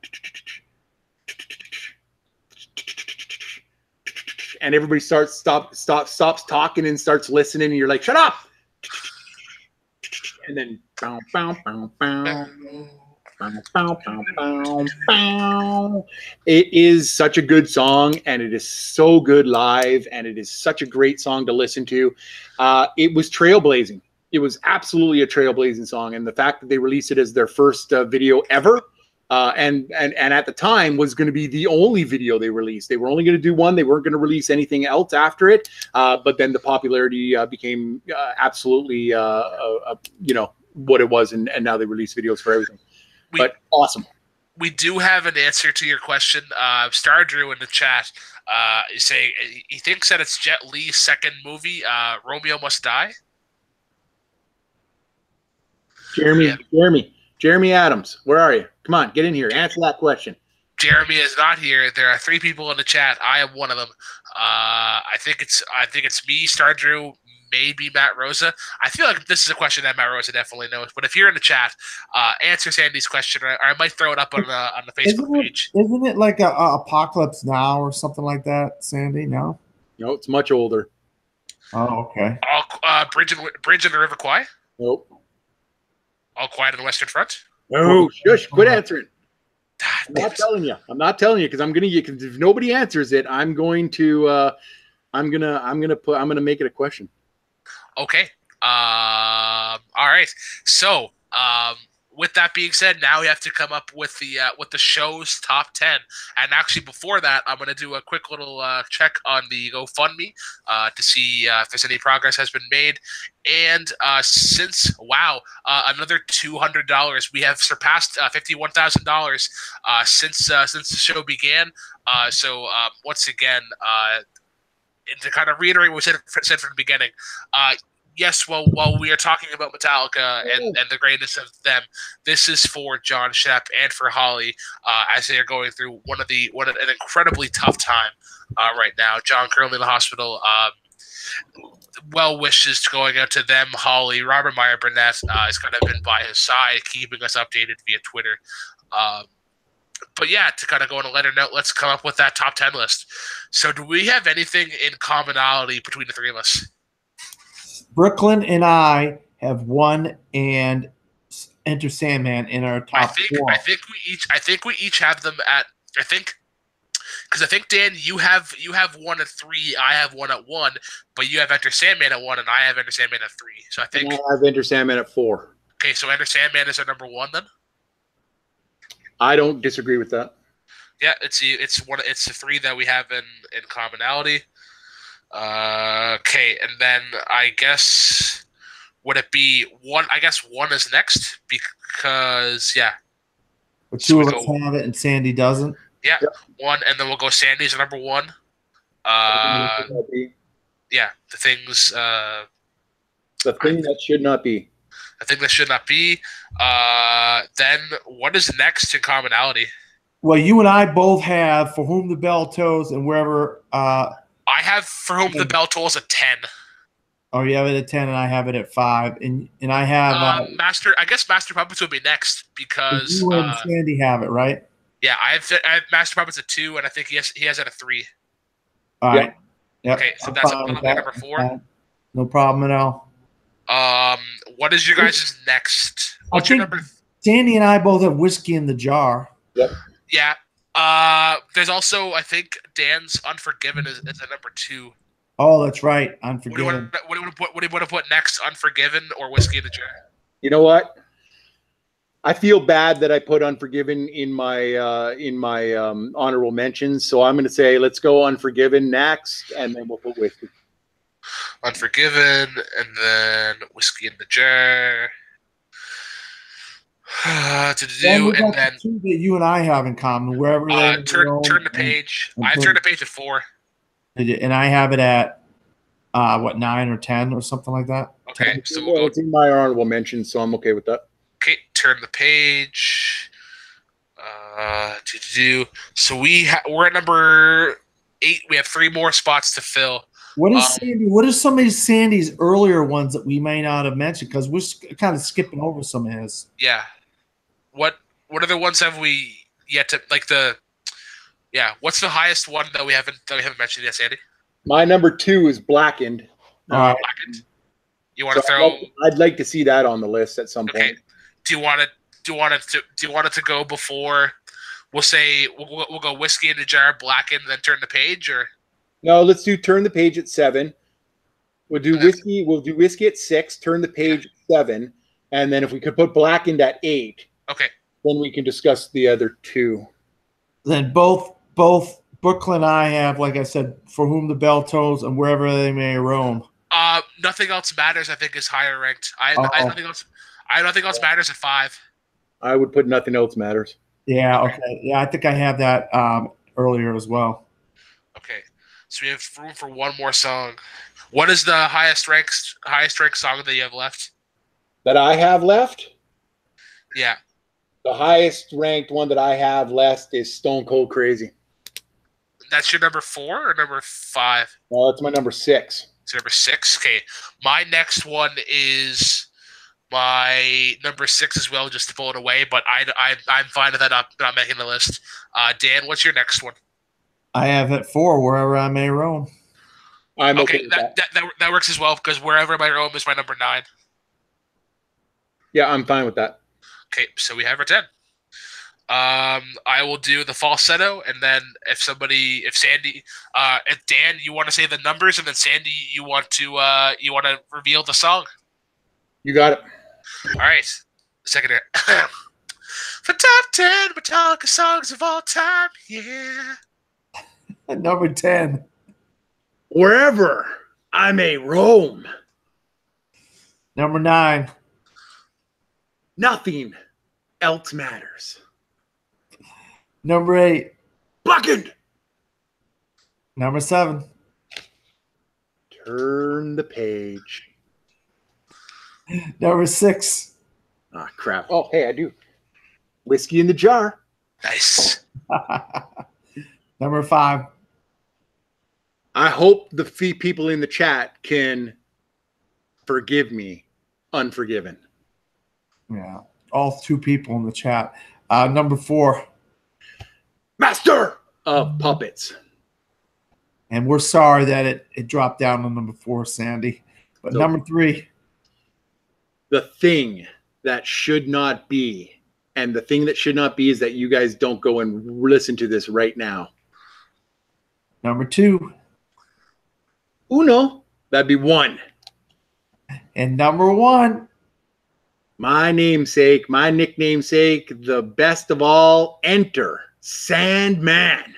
and everybody stops talking and starts listening, and you're like, shut up. And then bow, bow, bow, bow. It is such a good song, and it is so good live, and it is such a great song to listen to. It was trailblazing. It was absolutely a trailblazing song, and the fact that they released it as their first video ever, and at the time was going to be the only video they released. They were only going to do 1. They weren't going to release anything else after it. But then the popularity became absolutely, you know, what it was, and now they release videos for everything. But awesome. We do have an answer to your question. Star Drew in the chat saying he thinks that it's Jet Li's second movie, Romeo Must Die. Jeremy Adams, where are you? Come on, get in here. Answer that question. Jeremy is not here. There are 3 people in the chat. I am one of them. I think it's me, Star Drew, maybe Matt Rosa. I feel like this is a question that Matt Rosa definitely knows. But if you're in the chat, answer Sandy's question, or I might throw it up on the Facebook page. Isn't it like a Apocalypse Now or something like that, Sandy? No, it's much older. Oh, okay. Bridge in the River Kwai. Nope. All Quiet on the Western Front. No, shush! Quit answering. I'm not telling you because I'm gonna. Because if nobody answers it, I'm going to. I'm gonna make it a question. Okay. All right. So, with that being said, now we have to come up with the show's top 10. And actually, before that, I'm going to do a quick little check on the GoFundMe to see if there's any progress has been made. And since another $200, we have surpassed $51,000 since the show began. So once again. And to kind of reiterate what we said from the beginning, yes, while we are talking about Metallica and the greatness of them, this is for John Shepp and for Holly as they are going through an incredibly tough time right now. John currently in the hospital. Well wishes going out to them. Holly, Robert Meyer Burnett has kind of been by his side, keeping us updated via Twitter. But yeah, to kind of go on a lighter note, let's come up with that top 10 list. So, do we have anything in commonality between the three of us? Brooklyn and I have one and Enter Sandman in our I top think four. I think we each have them at. I think because I think Dan, you have one at 3, I have one at 1, but you have Enter Sandman at 1, and I have Enter Sandman at 3. So I think I have Enter Sandman at 4. Okay, so Enter Sandman is our number 1 then. I don't disagree with that. Yeah, it's the 3 that we have in commonality. Okay, and then I guess would it be 1? I guess 1 is next because But two of us have it and Sandy doesn't. Yeah, yep. 1, and then we'll go Sandy's at number 1. Yeah, the things. The thing that should not be. I think that should not be. Then what is next in commonality? Well, you and I both have For Whom the Bell Tolls and Wherever. I have For Whom the Bell Tolls at 10. Oh, you have it at 10, and I have it at 5, and I have Master. I guess Master Puppets would be next because you and Sandy have it, right? Yeah, I have Master Puppets at 2, and I think he has it at 3. All right. Yep. Okay, so that's number 4. No problem at all. What is your guys' next? What's your number? Sandy and I both have Whiskey in the Jar. Yep. Yeah. There's also, I think, Dan's Unforgiven is at number 2. Oh, that's right. Unforgiven. What do you want to put next? Unforgiven or Whiskey in the Jar? You know what? I feel bad that I put Unforgiven in my honorable mentions, so I'm going to say let's go Unforgiven next, and then we'll put Whiskey. Unforgiven, and then Whiskey in the Jar. And then two that you and I have in common. Wherever turn the page. I turned the page at 4. And I have it at 9 or 10 or something like that. Okay, so it's in my honorable mentions, so I'm okay with that. Okay, turn the page. So we're at number 8. We have 3 more spots to fill. What is Sandy? What are some of Sandy's earlier ones that we may not have mentioned? Because we're kind of skipping over some of his. Yeah. What other ones have we yet to like the? Yeah. What's the highest one that we haven't mentioned yet, Sandy? My number 2 is Blackened. Blackened. You want to throw? I'd like to see that on the list at some point. Do you want it to go before? We'll say we'll go Whiskey in the Jar, Blackened, then Turn the Page, or no? Let's do Turn the Page at 7. We'll do Whiskey. We'll do Whiskey at 6. Turn the Page at 7, and then if we could put Blackened at 8, okay, then we can discuss the other 2. Then both Brooklyn and I have, like I said, For Whom the Bell Tolls and Wherever They May Roam. Nothing Else Matters, I think, is higher ranked. Nothing else matters at 5. I would put Nothing Else Matters. Yeah. Okay. Yeah, I think I have that earlier as well. Okay, so we have room for one more song. What is the highest ranked song that you have left? That I have left? Yeah. The highest ranked one that I have left is Stone Cold Crazy. That's your number 4 or number 5? No, that's my number 6. It's number 6. Okay. My next one is my number 6 as well, just to pull it away. But I'm fine with that not making the list. Dan, what's your next one? I have it 4, Wherever I May Roam. I'm okay with that works as well because Wherever I May Roam is my number 9. Yeah, I'm fine with that. Okay, so we have our 10. I will do the falsetto, and then if Sandy, if Dan, you want to say the numbers, and then Sandy, you want to reveal the song. You got it. All right, second here. For top 10 Metallica songs of all time, yeah. Number 10. Wherever I May Roam. Number 9. Nothing Else Matters. Number 8. Blackened. Number 7. Turn the Page. Number 6. Ah, crap. Oh, hey, I do. Whiskey in the Jar. Nice. Number 5. I hope the people in the chat can forgive me. Unforgiven. Yeah. All 2 people in the chat. Number 4. master of puppets. And we're sorry that it dropped down to number 4, Sandy. But So, number 3. The thing that should not be. And the thing that should not be is that you guys don't go and listen to this right now. Number 2. Uno. That'd be 1. And number 1. My namesake, my nicknamesake, the best of all, enter Sandman.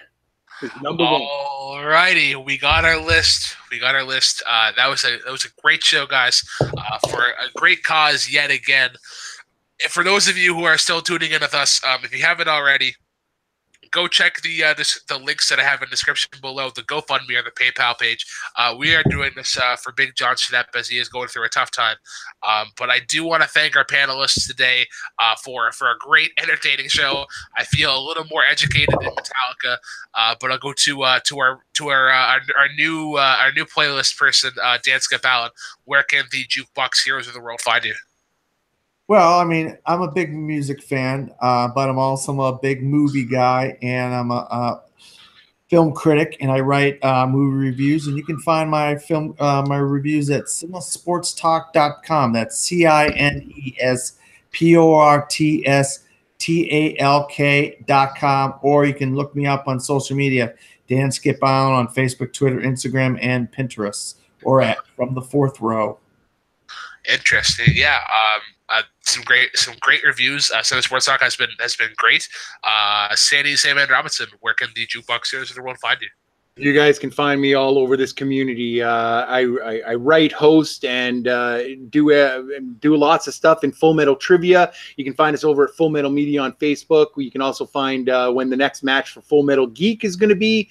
Number 1. All righty, we got our list. That was a great show, guys, for a great cause yet again. And for those of you who are still tuning in with us, if you haven't already, go check the links that I have in the description below, the Gofundme or the PayPal page. We are doing this for Big John Schnepp as he is going through a tough time. But I do want to thank our panelists today for a great, entertaining show. I feel a little more educated in Metallica, but I'll go to our new playlist person, Dan Skip Allen. Where can the Jukebox Heroes of the World find you? Well, I mean, I'm a big music fan, but I'm also a big movie guy, and I'm a film critic, and I write movie reviews. And you can find my reviews at cinesportstalk.com. That's cinesportstalk.com, or you can look me up on social media, Dan Skip Allen on Facebook, Twitter, Instagram, and Pinterest, or at From the Fourth Row. Interesting, yeah. Some great reviews. Center Sports Talk has been great. Sandy Sandman Robinson, where can the Jukebox Heroes of the World find you? You guys can find me all over this community. I write, host, and do lots of stuff in Full Metal Trivia. You can find us over at Full Metal Media on Facebook. You can also find when the next match for Full Metal Geek is going to be,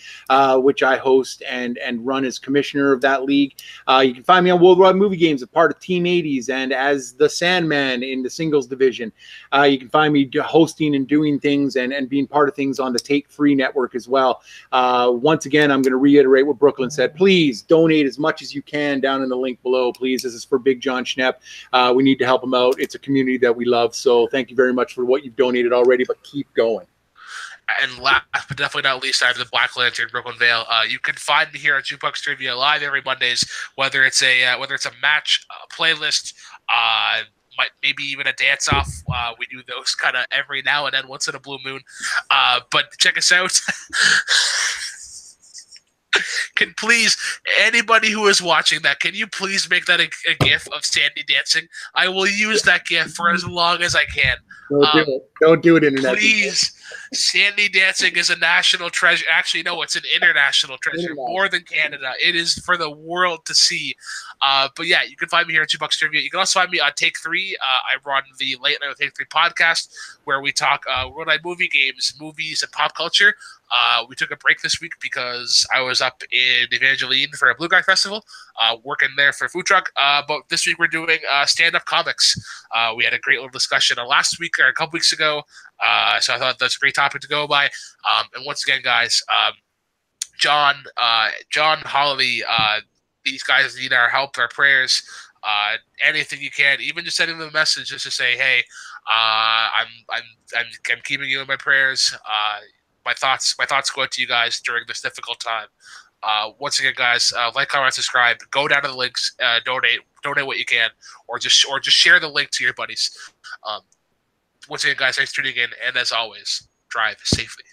which I host and run as commissioner of that league. You can find me on Worldwide Movie Games, a part of Team 80s, and as the Sandman in the singles division. You can find me hosting and doing things and being part of things on the Take Free network as well. Once again, I'm going to reiterate what Brooklyn said. Please donate as much as you can down in the link below. Please, this is for Big John Schnepp. We need to help him out. It's a community that we love. So thank you very much for what you've donated already, but keep going. And last but definitely not least, I have the Black Lantern, Brooklyn Vale. You can find me here at Jukebox Trivia live every Mondays, whether it's a match, playlist, maybe even a dance off. We do those kind of every now and then, once in a blue moon. But check us out. Can please, anybody who is watching that, can you please make that a GIF of Sandy dancing? I will use that GIF for as long as I can. Don't do it. Don't do it, Internet. Please. Sandy dancing is a national treasure. Actually, no, it's an international treasure. More than Canada. It is for the world to see. But yeah, you can find me here at Jukebox Trivia. You can also find me on Take 3. I run the Late Night with Take 3 podcast, where we talk worldwide movie games, movies, and pop culture. We took a break this week because I was up in Evangeline for a Blue Guy Festival, working there for a food truck. But this week we're doing stand-up comics. We had a great little discussion last week or a couple weeks ago. So I thought that's a great topic to go by. And once again, guys, John Holiday, these guys need our help, our prayers, anything you can, even just sending them a message just to say, hey, I'm keeping you in my prayers. My thoughts go out to you guys during this difficult time. Once again, guys, like, comment, subscribe. Go down to the links. Donate what you can, or just share the link to your buddies. Once again, guys, thanks for tuning in, and as always, drive safely.